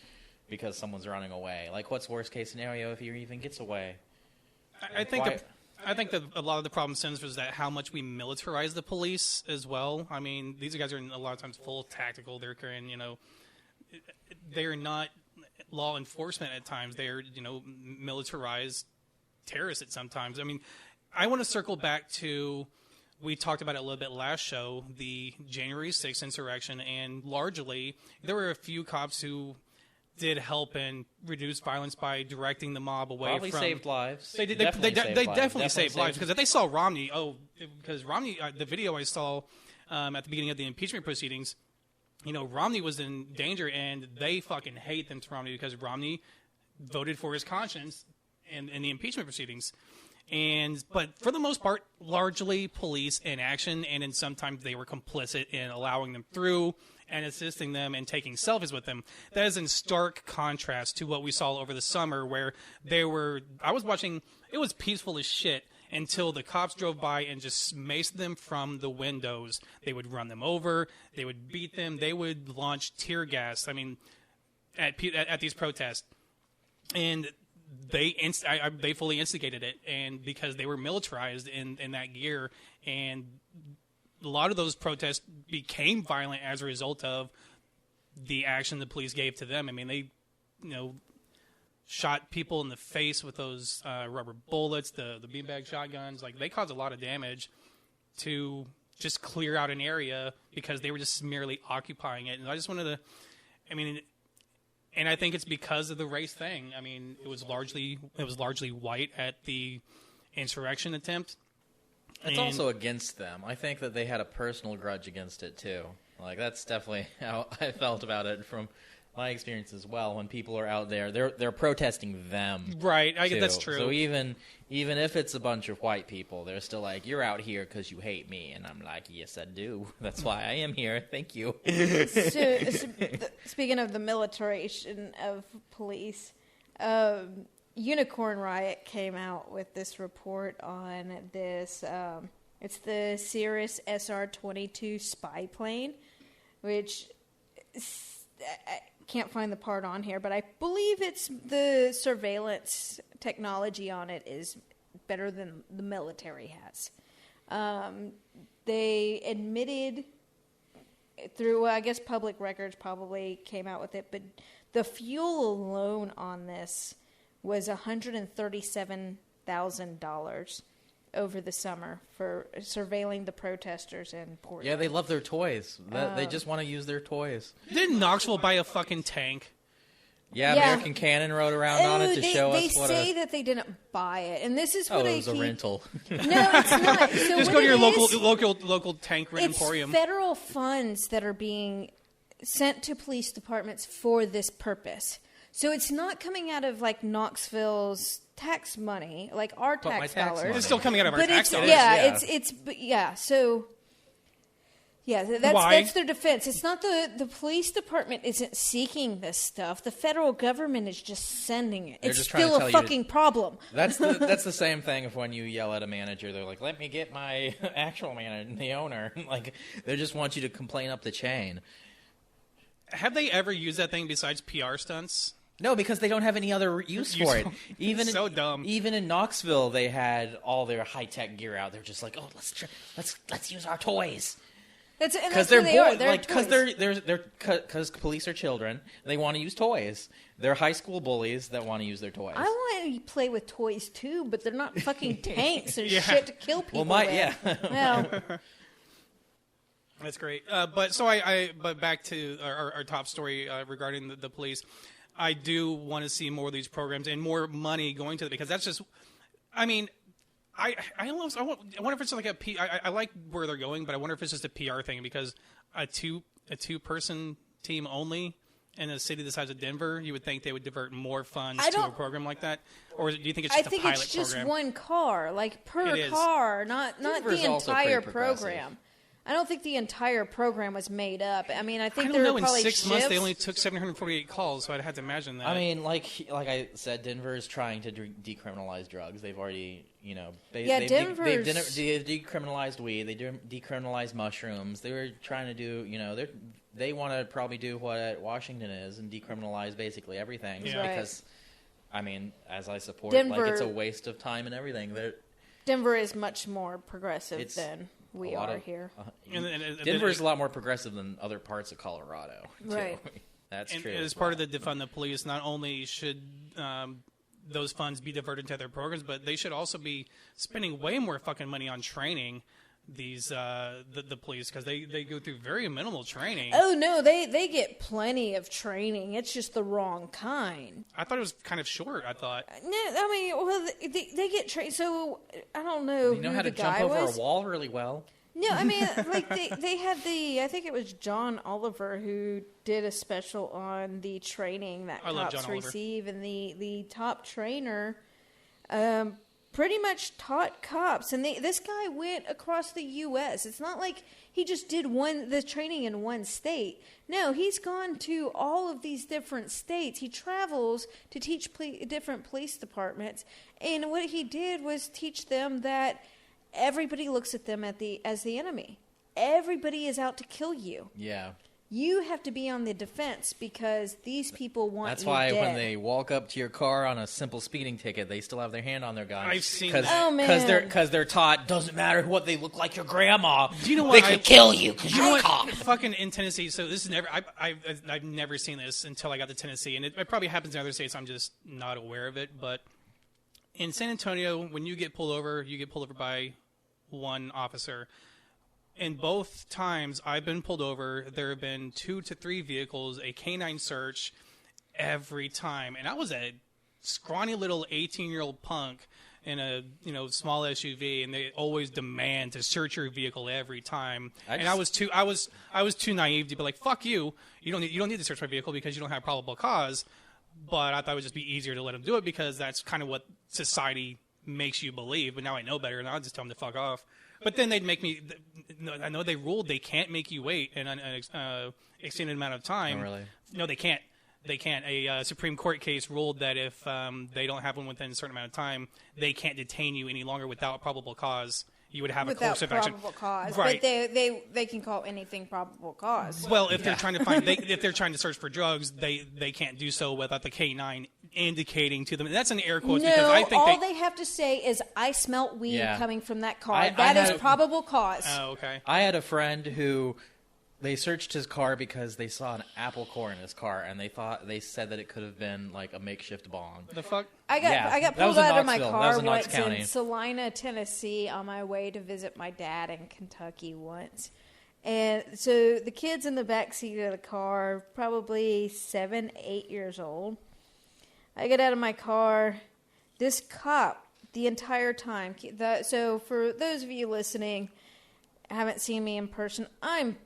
because someone's running away. What's worst case scenario if he even gets away? I think that a lot of the problem stems from that how much we militarize the police as well. I mean, these guys are a lot of times full tactical. They're carrying, they're not law enforcement at times. They're, militarized terrorists at sometimes. I mean, I want to circle back to, we talked about it a little bit last show, the January 6th insurrection, and largely there were a few cops who did help and reduce violence by directing the mob away Probably from... saved lives. They definitely saved lives because if they saw Romney, because Romney, the video I saw at the beginning of the impeachment proceedings, Romney was in danger, and they fucking hate them to Romney because Romney voted for his conscience in the impeachment proceedings. But for the most part, largely police inaction, and then sometimes they were complicit in allowing them through and assisting them and taking selfies with them. That is in stark contrast to what we saw over the summer where I was watching, it was peaceful as shit until the cops drove by and just maced them from the windows. They would run them over, they would beat them, they would launch tear gas, at these protests. And they fully instigated it, and because they were militarized in that gear, and a lot of those protests became violent as a result of the action the police gave to them. I mean, they, shot people in the face with those rubber bullets, the beanbag shotguns. They caused a lot of damage to just clear out an area because they were just merely occupying it. And I just wanted to, and I think it's because of the race thing. I mean, it was largely white at the insurrection attempt. It's also against them. I think that they had a personal grudge against it too. That's definitely how I felt about it from my experience as well. When people are out there, they're protesting them. Right, I get get that's true. So even if it's a bunch of white people, they're still like, "You're out here because you hate me," and I'm like, "Yes, I do. That's why I am here. Thank you." Speaking of the militarization of police, Unicorn Riot came out with this report on this. It's the Cirrus SR-22 spy plane, which I can't find the part on here, but I believe it's the surveillance technology on it is better than the military has. They admitted through, I guess, public records probably came out with it, but the fuel alone on this was $137,000 over the summer for surveilling the protesters in Portland. Yeah, they love their toys. They just want to use their toys. Didn't Knoxville buy a fucking tank? Yeah, American Cannon rode around on it to show us what They say that they didn't buy it, and this is what it was a rental. No, it's not. So just go to your local tank emporium. It's federal funds that are being sent to police departments for this purpose. So it's not coming out of Knoxville's tax money, our tax dollars. It's still coming out of our tax dollars. So Yeah, Why? that's their defense. It's not the police department isn't seeking this stuff. The federal government is just sending it. They're It's just trying to still tell a you to- fucking problem. That's the same thing if when you yell at a manager, they're like, "Let me get my actual manager, the owner." Like they just want you to complain up the chain. Have they ever used that thing besides PR stunts? No, because they don't have any other use for it. Even So dumb. Even in Knoxville, they had all their high tech gear out. They're just like, "Oh, let's use our toys." Because they're bored. Because police are children. They want to use toys. They're high school bullies that want to use their toys. I want to play with toys too, but they're not fucking tanks and Yeah. shit to kill people. Well, That's great. But back to our top story regarding the police. I do want to see more of these programs and more money going to them because that's just. I mean, I wonder if it's like I like where they're going, but I wonder if it's just a PR thing because a two person team only in a city the size of Denver, you would think they would divert more funds to a program like that, or do you think it's just a pilot program? I think it's just one car, like per It is. car, not Denver's the also entire pretty progressive. program. I don't think the entire program was made up. I mean, I think I there don't know. were In probably 6 months, they shifts. only took 748 calls, so I'd have to imagine that. I mean, like I said, Denver is trying to decriminalize drugs. They've already, they've decriminalized weed. They decriminalized mushrooms. They were trying to do, they want to probably do what Washington is and decriminalize basically everything. Yeah. Right. Because, I mean, as I support, Denver- it's a waste of time and everything. Denver is much more progressive It's than we a lot are of- here. Denver is a lot more progressive than other parts of Colorado. Too. Right. That's and true. as part of the defund the police, not only should those funds be diverted to other programs, but they should also be spending way more fucking money on training these the police because they go through very minimal training. Oh no, they get plenty of training. It's just the wrong kind. I thought it was kind of short. I thought. No, I mean, well, they get trained. So I don't know. They know who how to the jump guy over was. a wall really well. No, I mean, like they had I think it was John Oliver who did a special on the training that I love cops John Oliver. receive, and the top trainer pretty much taught cops, and this guy went across the U.S. It's not like he just did the training in one state. No, he's gone to all of these different states. He travels to teach different police departments, and what he did was teach them that everybody looks at them as the enemy. Everybody is out to kill you. Yeah. You have to be on the defense because these people want That's you why dead. when they walk up to your car on a simple speeding ticket, they still have their hand on their gun. I've seen Cause, that. Oh, man. Because they're taught, doesn't matter what they look like, your grandma. Do you know They what? could kill you because You know you're a what? cop. Fucking in Tennessee. So this is never. I've never seen this until I got to Tennessee, and it probably happens in other states. I'm just not aware of it. But in San Antonio, when you get pulled over by one officer. In both times I've been pulled over, there have been 2 to 3 vehicles, a canine search every time, and I was a scrawny little 18-year-old punk in a small SUV, and they always demand to search your vehicle every time. I was too naive to be like, fuck you. You don't need to search my vehicle because you don't have probable cause. But I thought it would just be easier to let them do it because that's kind of what society makes you believe. But now I know better, and I'll just tell them to fuck off. But then they'd make me. I know they ruled they can't make you wait an extended amount of time. Oh, really? No, they can't. They can't. A Supreme Court case ruled that if they don't have one within a certain amount of time, they can't detain you any longer without probable cause. You would have without a coercive probable action. cause, Right. but they can call anything probable cause. Well, if they're trying to find, if they're trying to search for drugs, they can't do so without the K9 indicating to them. And that's in air quotes because I think all they have to say is, "I smelt weed Yeah. coming from that car." I That is had- probable cause. Oh, okay. I had a friend who they searched his car because they saw an apple core in his car, and they said that it could have been like a makeshift bong. The fuck? I got that was pulled in out of my Knoxville. That car was in Knox once County. in Salina, Tennessee, on my way to visit my dad in Kentucky once. And so the kids in the back seat of the car, probably 7, 8 years old. I get out of my car. This cop, the entire time. So for those of you listening, haven't seen me in person, I'm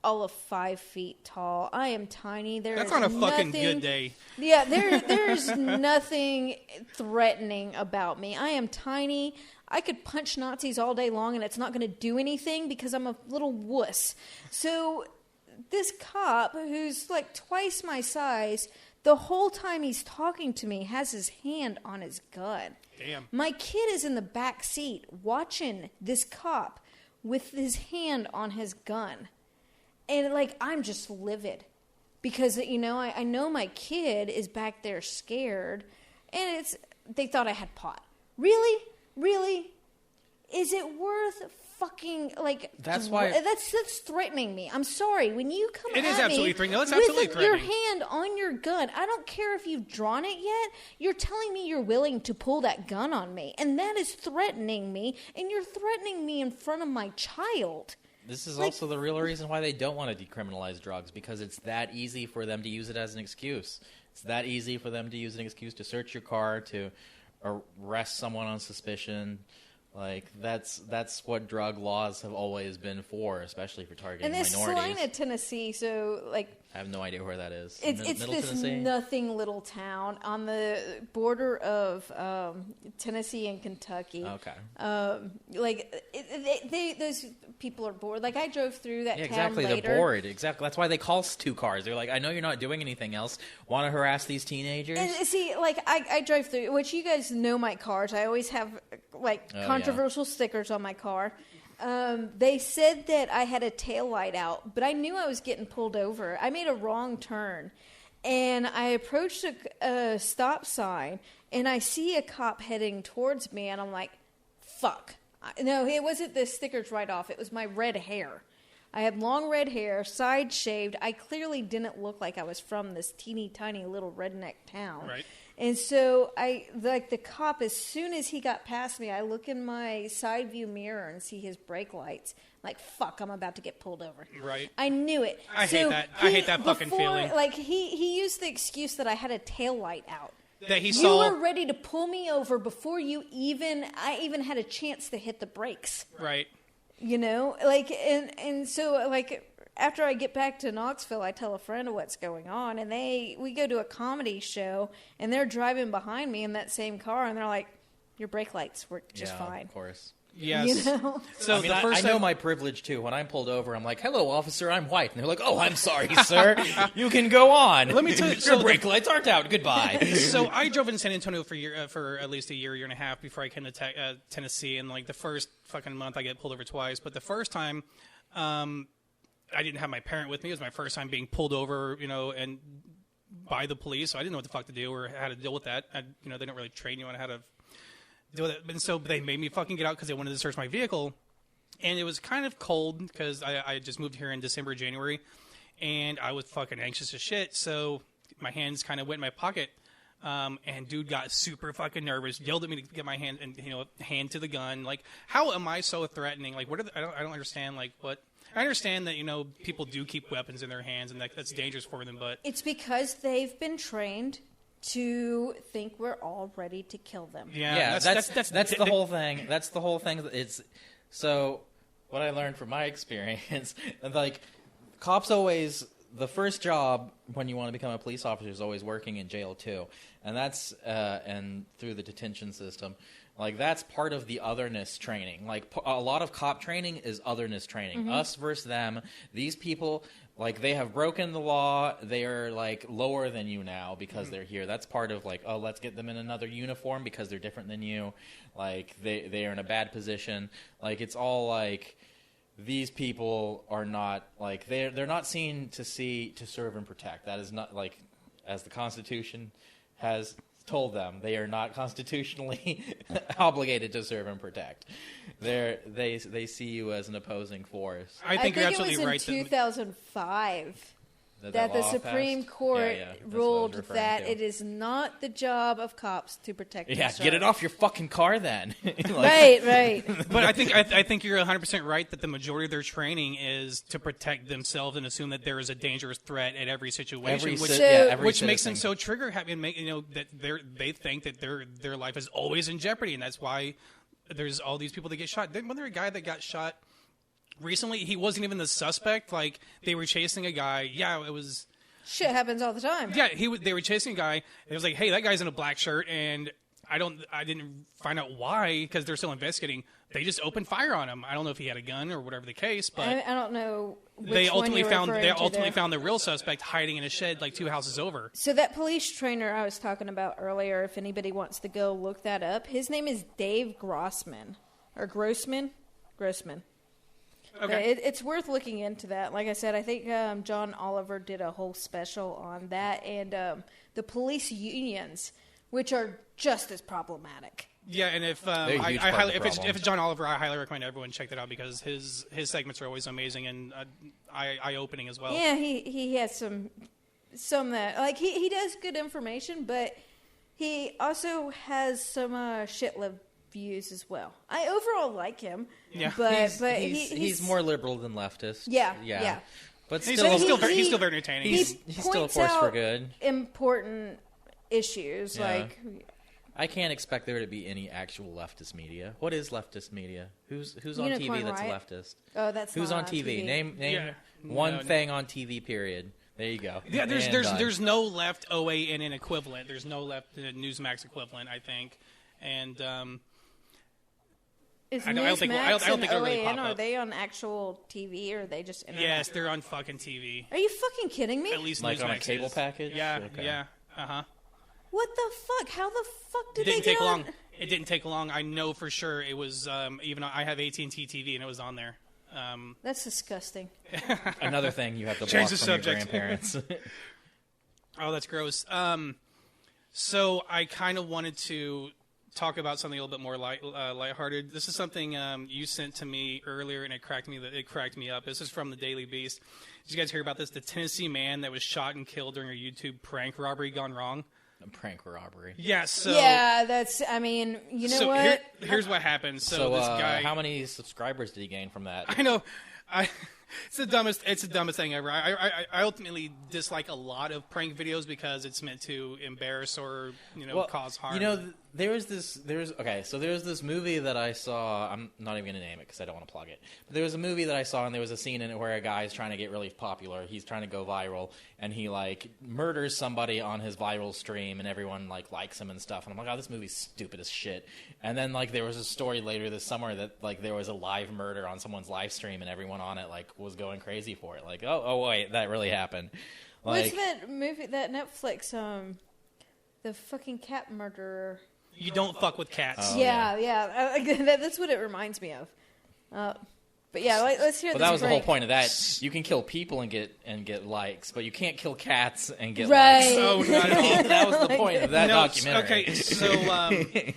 all of 5 feet tall. I am tiny. That's on a fucking good day. Yeah, there's nothing threatening about me. I am tiny. I could punch Nazis all day long and it's not going to do anything because I'm a little wuss. So this cop, who's like twice my size, the whole time he's talking to me has his hand on his gun. Damn. My kid is in the back seat watching this cop with his hand on his gun. And, like, I'm just livid because, you know, I know my kid is back there scared, and they thought I had pot. Really? Really? Is it worth fucking, like... That's why... That's threatening me. I'm sorry. When you come It at is me absolutely threatening. No, it's absolutely with threatening. your hand on your gun, I don't care if you've drawn it yet, you're telling me you're willing to pull that gun on me, and that is threatening me, and you're threatening me in front of my child. This is also the real reason why they don't want to decriminalize drugs, because it's that easy for them to use it as an excuse. It's that easy for them to use an excuse to search your car, to arrest someone on suspicion. Like, that's what drug laws have always been for, especially for targeting minorities. And this Salina, Tennessee, so, like... I have no idea where that is. It's Middle this Tennessee? nothing little town on the border of Tennessee and Kentucky. Okay. Those people are bored. Like, I drove through that town exactly. later. They're bored. Exactly. That's why they call 2 cars. They're like, I know you're not doing anything else. Want to harass these teenagers? And see, like, I drive through, which you guys know my cars. I always have, like, controversial stickers on my car. They said that I had a tail light out, but I knew I was getting pulled over. I made a wrong turn, and I approached a stop sign, and I see a cop heading towards me, and I'm like, fuck. No, it wasn't the stickers right off. It was my red hair. I had long red hair, side shaved. I clearly didn't look like I was from this teeny tiny little redneck town. Right. And so the cop, as soon as he got past me, I look in my side view mirror and see his brake lights. Like, fuck, I'm about to get pulled over. Right. I knew it. I hate that. I hate that fucking feeling. Like, he used the excuse that I had a tail light out. That he You saw. were ready to pull me over before I even had a chance to hit the brakes. Right. You know, like, and so, like, after I get back to Knoxville, I tell a friend of what's going on, and we go to a comedy show, and they're driving behind me in that same car, and they're like, your brake lights work just fine. Of course. Yes. You know? So I mean, I know my privilege, too. When I'm pulled over, I'm like, hello, officer, I'm white. And they're like, oh, I'm sorry, sir. You can go on. Let me tell you. Your brake lights aren't out. Goodbye. So I drove in San Antonio for at least a year and a half before I came to Tennessee. And, like, the first fucking month, I get pulled over twice. But the first time, I didn't have my parent with me. It was my first time being pulled over, you know, and by the police. So I didn't know what the fuck to do or how to deal with that. They don't really train you on how to deal with it. And so they made me fucking get out because they wanted to search my vehicle. And it was kind of cold because I just moved here in December, January. And I was fucking anxious as shit. So my hands kind of went in my pocket. And dude got super fucking nervous, yelled at me to get my hand and, hand to the gun. Like, how am I so threatening? Like, I don't understand, like, what... I understand that, people do keep weapons in their hands and that's dangerous for them, but... It's because they've been trained to think we're all ready to kill them. Yeah, that's the whole thing. That's the whole thing. It's so what I learned from my experience, like cops always the first job when you want to become a police officer is always working in jail too, and that's and through the detention system. Like, that's part of the otherness training. Like, a lot of cop training is otherness training. Mm-hmm. Us versus them. These people, like, they have broken the law. They are, like, lower than you now because they're here. That's part of, like, oh, let's get them in another uniform because they're different than you. Like, they are in a bad position. Like, it's all, like, these people are not, like, they're not seen to serve and protect. That is not, like, as the Constitution has told them, they are not constitutionally obligated to serve and protect. They see you as an opposing force. I think you're absolutely right. It was in 2005 that the Supreme Court ruled that it is not the job of cops to protect themselves. Get it off your fucking car then. Right. But I think you're 100% right that the majority of their training is to protect themselves and assume that there is a dangerous threat at every situation, which makes them so trigger happy and that they think that their life is always in jeopardy, and that's why there's all these people that get shot. Wasn't there a guy that got shot recently, he wasn't even the suspect. Like, they were chasing a guy. Yeah, it was... Shit happens all the time. Yeah, they were chasing a guy. And it was like, hey, that guy's in a black shirt, and I didn't find out why, because they're still investigating. They just opened fire on him. I don't know if he had a gun or whatever the case, but I don't know. They ultimately found the real suspect hiding in a shed like 2 houses over. So that police trainer I was talking about earlier, if anybody wants to go look that up, his name is Dave Grossman. Or Grossman? Grossman. Okay. It's worth looking into that. Like I said, I think John Oliver did a whole special on that, and the police unions, which are just as problematic. Yeah, and if if it's John Oliver, I highly recommend everyone check that out because his segments are always amazing and eye-opening as well. Yeah, he has some that like he does good information, but he also has some shit-lived views as well. I overall like him. Yeah, but he's more liberal than leftist. Yeah. But he's still, still very entertaining. He's still a force for good. Important issues like. I can't expect there to be any actual leftist media. What is leftist media? Who's on Unicorn TV that's Riot? leftist? Oh, that's who's not on TV? Name one thing on TV. Period. There you go. Yeah, there's no left OANN equivalent. There's no left Newsmax equivalent, I think, and is I don't think it'll really pop are up. they on actual TV or are they just internet? Yes, they're on fucking TV. Are you fucking kidding me? At least like Newsmax on a cable is. package. Yeah, Okay. yeah, What the fuck? How the fuck did It didn't they take get long. on? It didn't take long. I know for sure it was. Even I have AT&T TV and it was on there. That's disgusting. Another thing you have to Change block the from your subject. grandparents. Oh, that's gross. So I kind of wanted to talk about something a little bit more lighthearted. This is something you sent to me earlier, and it cracked me up. This is from the Daily Beast. Did you guys hear about this? The Tennessee man that was shot and killed during a YouTube prank robbery gone wrong. A prank robbery. Yeah. So yeah, that's. I mean, you know what? Here's what happened. So this guy. How many subscribers did he gain from that? I know. It's the dumbest thing ever. I ultimately dislike a lot of prank videos because it's meant to embarrass or cause harm. There was this movie that I saw. I'm not even going to name it because I don't want to plug it. But there was a movie that I saw, and there was a scene in it where a guy's trying to get really popular. He's trying to go viral, and he murders somebody on his viral stream, and everyone likes him and stuff. And I'm like, oh, this movie's stupid as shit. And then there was a story later this summer that there was a live murder on someone's live stream, and everyone on it was going crazy for it. Oh wait, that really happened. What's that movie? That Netflix the fucking cat murderer. You don't fuck with cats. Oh, yeah. That's what it reminds me of. But yeah, let's hear. Well, this that was break. the whole point of that. You can kill people and get likes, but you can't kill cats and get Right. likes. Oh, not at all. That was the point of that documentary. Okay,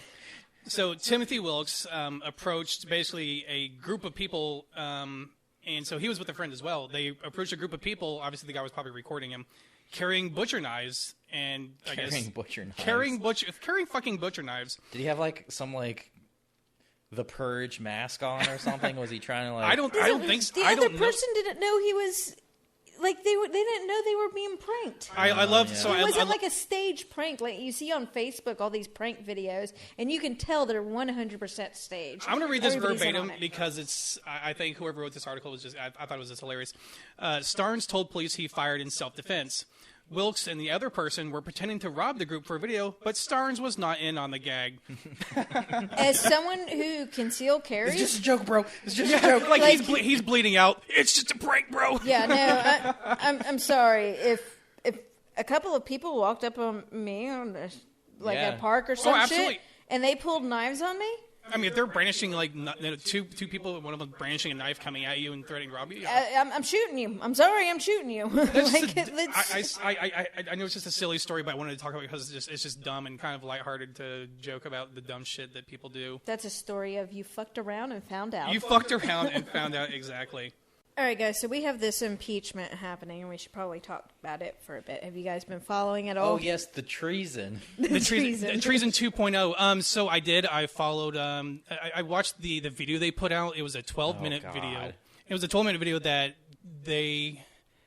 so Timothy Wilkes approached basically a group of people, and so he was with a friend as well. They approached a group of people. Obviously, the guy was probably recording him, carrying butcher knives, and carrying fucking butcher knives. Did he have some the Purge mask on or something? Was he trying to I don't think so. The other person didn't know he was. They didn't know they were being pranked. I love It wasn't like a stage prank like you see on Facebook, all these prank videos, and you can tell they're 100% staged. I'm going to read this Everybody's in verbatim on it. because I think whoever wrote this article was just, I thought it was just hilarious. Starnes told police he fired in self-defense. Wilkes and the other person were pretending to rob the group for a video, but Starnes was not in on the gag. As someone who concealed carries, It's just a joke, bro. It's just a joke. He's bleeding out. It's just a prank, bro. yeah, no, I'm sorry if a couple of people walked up on me on a park or some absolutely. shit, and they pulled knives on me. I mean, if they're brandishing two people, one of them brandishing a knife coming at you and threatening to rob you. I'm shooting you. I'm sorry, I'm shooting you. I know it's just a silly story, but I wanted to talk about it because it's just dumb and kind of lighthearted to joke about the dumb shit that people do. That's a story of you fucked around and found out. You fucked around and found out exactly. All right, guys, so we have this impeachment happening, and we should probably talk about it for a bit. Have you guys been following it all? Oh, yes, the treason. The treason 2.0. So I did. I followed. I watched the video they put out. It was a 12-minute video. It was a 12-minute video that they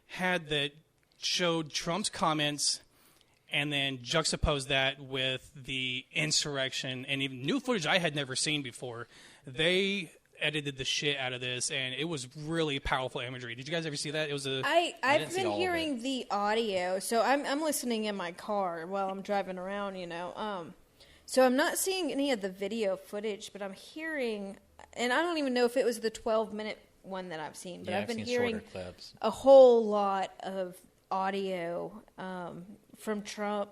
had that showed Trump's comments and then juxtaposed that with the insurrection and even new footage I had never seen before. They edited the shit out of this, and it was really powerful imagery. Did you guys ever see that? It was a. I've didn't see been all of hearing the audio, so I'm listening in my car while I'm driving around, you know. So I'm not seeing any of the video footage, but I'm hearing, and I don't even know if it was the 12-minute one that I've seen, but Yeah, I've been seen hearing shorter clips. a whole lot of audio from Trump.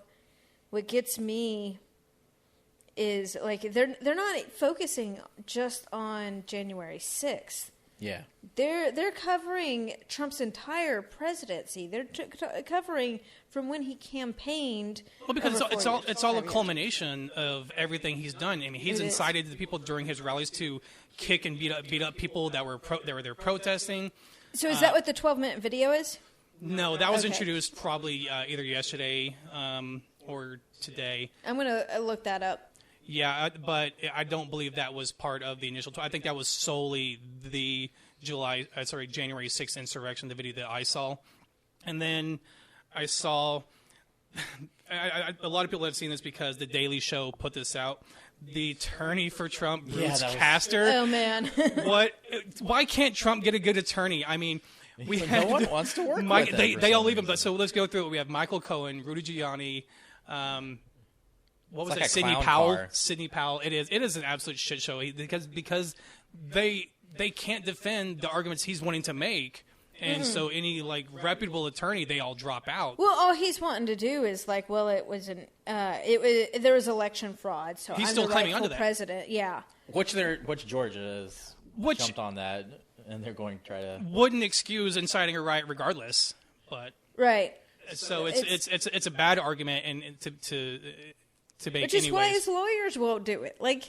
What gets me is like they're not focusing just on January 6th. Yeah. They're covering Trump's entire presidency. They're covering from when he campaigned. Well, because over it's 4 all years. it's all a culmination of everything he's done. I mean, he's It is. incited the people during his rallies to kick and beat up people that were there protesting. So is that what the 12-minute video is? No, that was Okay. introduced probably either yesterday or today. I'm gonna look that up. Yeah, but I don't believe that was part of the initial. I think that was solely the January 6th insurrection, the video that I saw, and then I saw. A lot of people have seen this because the Daily Show put this out. The attorney for Trump, Bruce that was- Castor. Oh man. What? Why can't Trump get a good attorney? I mean, we No had one wants to work with him They for all some leave him. But reason. so let's go through it. We have Michael Cohen, Rudy Giuliani. What was It's it? like a Sidney clown Powell. car. Sidney Powell. It is an absolute shit show because they can't defend the arguments he's wanting to make, and so any like reputable attorney, they all drop out. Well, all he's wanting to do is like, well, it was there was election fraud, so He's I'm still the claiming rightful onto that. president. Yeah. Which Georgia has Which- jumped on that, and they're going to try to. Wouldn't excuse inciting a riot regardless, but Right. so it's a bad argument and to make Which is why anyways. his lawyers won't do it. Like,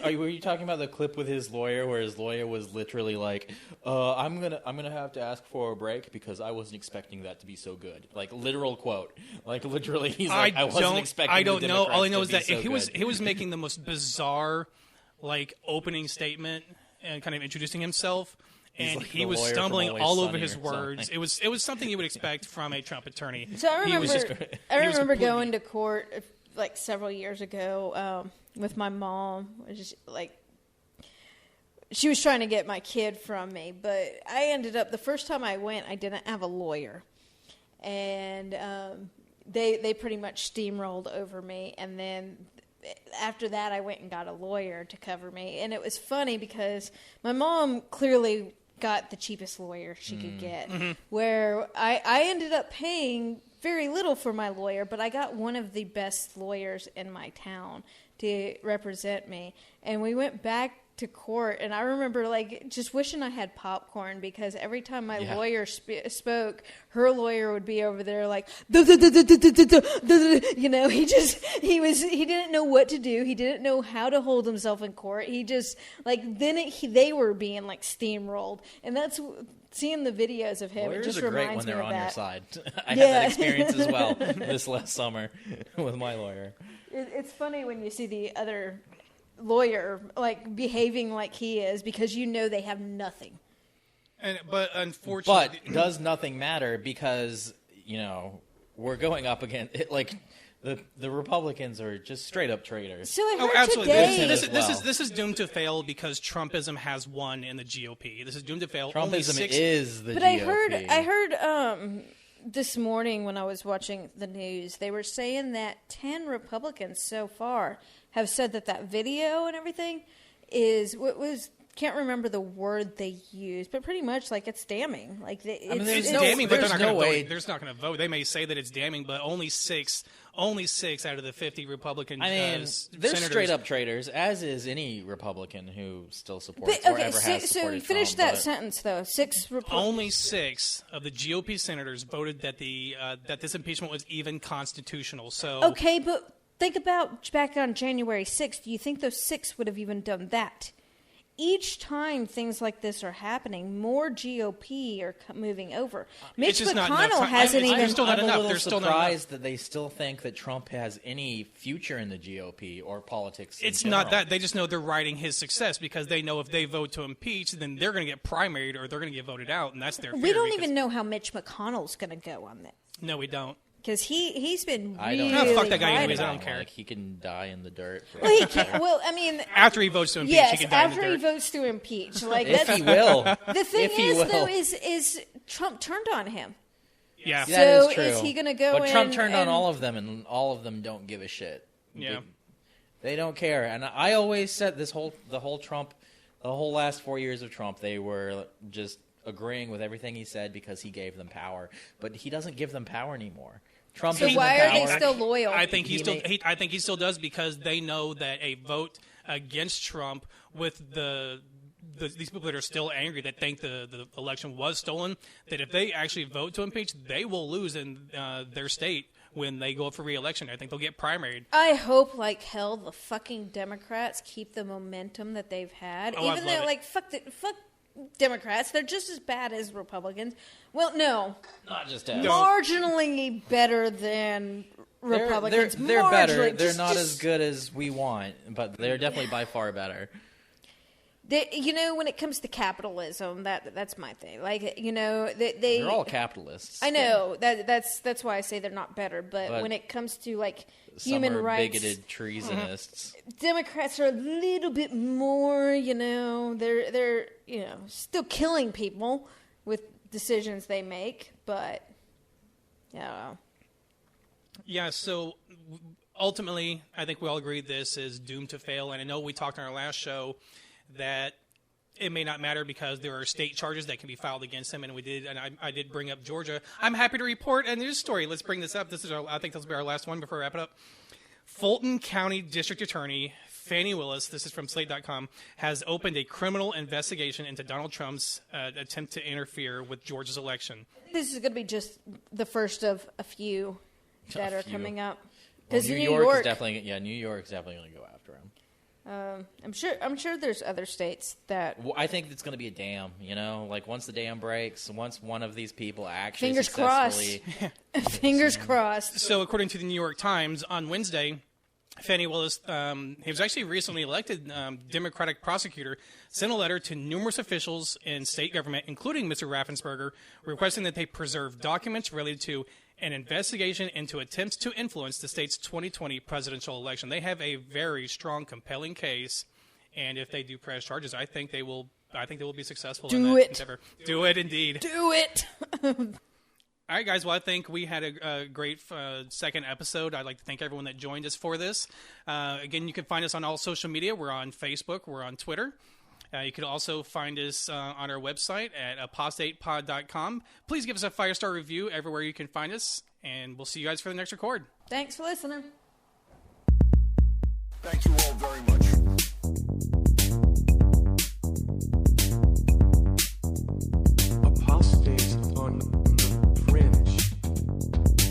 Were you talking about the clip with his lawyer, where his lawyer was literally like, "I'm gonna have to ask for a break because I wasn't expecting that to be so good." Like literal quote. Like literally, he's like, "I wasn't expecting." I don't the know. All I Democrats know to is be that so he was making the most bizarre, like opening statement and kind of introducing himself, and like he the was lawyer from stumbling Always all over Sunny his or words. something. It was something you would expect from a Trump attorney. so I He was remember, just- I he was remember completely- going to court like several years ago with my mom. Just like she was trying to get my kid from me, but I ended up the first time I went, I didn't have a lawyer, and they pretty much steamrolled over me, and then after that I went and got a lawyer to cover me. And it was funny because my mom clearly got the cheapest lawyer she could get, where I ended up paying very little for my lawyer, but I got one of the best lawyers in my town to represent me. And we went back to court, and I remember like just wishing I had popcorn, because every time my Yeah. lawyer spoke, her lawyer would be over there like, you know, he didn't know what to do. He didn't know how to hold himself in court. He just like they were being like steamrolled, and that's seeing the videos of him. It Lawyers just are great reminds when me they're of on your that. side. I Yeah. had that experience as well this last summer with my lawyer. It's funny when you see the other lawyer like behaving like he is, because you know they have nothing. But unfortunately, But does nothing matter because, you know, we're going up against it, like the Republicans are just straight up traitors. So I oh, heard absolutely. today. This is doomed to fail because Trumpism has won in the GOP. This is doomed to fail. Only Trumpism six- is the But GOP. I heard this morning when I was watching the news, they were saying that 10 Republicans so far have said that video and everything is what was. Can't remember the word they used, but pretty much like it's damning. Like It's no- damning, but they're there's not no going to way- vote. They're not going to vote. They may say that it's damning, but only six out of the 50 Republican I mean, they're senators. straight up traitors, as is any Republican who still supports But, or okay, ever so, has supported finish Trump, that but- sentence though. 6 Republicans. Only 6 of the GOP senators voted that that this impeachment was even constitutional. So Okay, but think about back on January 6th. Do you think those 6 would have even done that? Each time things like this are happening, more GOP are moving over. Mitch It's just not enough McConnell time. hasn't It's even. still not I'm enough. a little There's still not enough. surprised that they still think that Trump has any future in the GOP or politics. in it's not general. that. They just know they're riding his success because they know if they vote to impeach, then they're going to get primaried or they're going to get voted out, and that's their fear. We don't because- even know how Mitch McConnell's going to go on this. No, we don't. Because he's been I really don't fuck that guy quiet anyways, I about don't it. care. Like, he can die in the dirt. Well, he can't. Well, I mean, After he votes to impeach, yes, he can die in the after he dirt. votes to impeach, like If that's he will. the thing If he is will. though is Trump turned on him. Yeah. That So is true. is he gonna go But Trump in turned on and- all of them, and all of them don't give a shit. Yeah. They don't care. And I always said the whole last 4 years of Trump, they were just agreeing with everything he said because he gave them power. But he doesn't give them power anymore. Trump So gives why them are they power. still loyal? I think He I think he still does because they know that a vote against Trump with these people that are still angry that think the election was stolen, that if they actually vote to impeach, they will lose in their state when they go up for re-election. I think they'll get primaried. I hope like hell the fucking Democrats keep the momentum that they've had, Oh, I'd even love though it. like fuck Democrats, they're just as bad as Republicans. Well, no, Not just us. marginally better than Republicans. They're better. Marginally. They're Just- not just- as good as we want, but they're definitely by far better. when it comes to capitalism, that's my thing. Like, They're all capitalists. I know that's why I say they're not better. But when it comes to like Some human are rights, bigoted treasonists. Democrats are a little bit more. They're still killing people with decisions they make. But I don't know. Yeah, so ultimately, I think we all agree this is doomed to fail. And I know we talked on our last show that it may not matter because there are state charges that can be filed against him, and we did. And I did bring up Georgia. I'm happy to report a news story. Let's bring this up. I think this will be our last one before we wrap it up. Fulton County District Attorney Fannie Willis, this is from Slate.com, has opened a criminal investigation into Donald Trump's attempt to interfere with Georgia's election. This is going to be just the first of a few that A are few. coming up. Well, Because New New York York, is definitely New York's definitely going to go after him. I'm sure there's other states that. Well, I think it's going to be a dam. Like once the dam breaks, once one of these people actually Fingers crossed. successfully, Fingers crossed. So, according to the New York Times, on Wednesday, Fannie Willis, he was actually recently elected Democratic prosecutor, sent a letter to numerous officials in state government, including Mr. Raffensperger, requesting that they preserve documents related to an investigation into attempts to influence the state's 2020 presidential election. They have a very strong, compelling case, and if they do press charges, I think they will be successful in Do that it. endeavor. Do it, indeed. Do it. All right, guys. Well, I think we had a great second episode. I'd like to thank everyone that joined us for this. Again, you can find us on all social media. We're on Facebook. We're on Twitter. You can also find us on our website at apostatepod.com. Please give us a 5-star review everywhere you can find us, and we'll see you guys for the next record. Thanks for listening. Thank you all very much. Apostates on the fringe.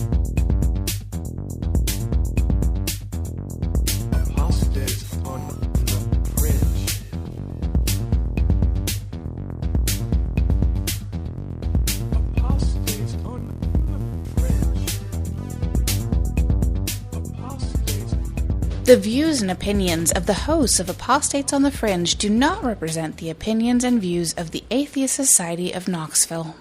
Apostates on the fringe. Apostates on the fringe. Apostates. The views and opinions of the hosts of Apostates on the Fringe do not represent the opinions and views of the Atheist Society of Knoxville.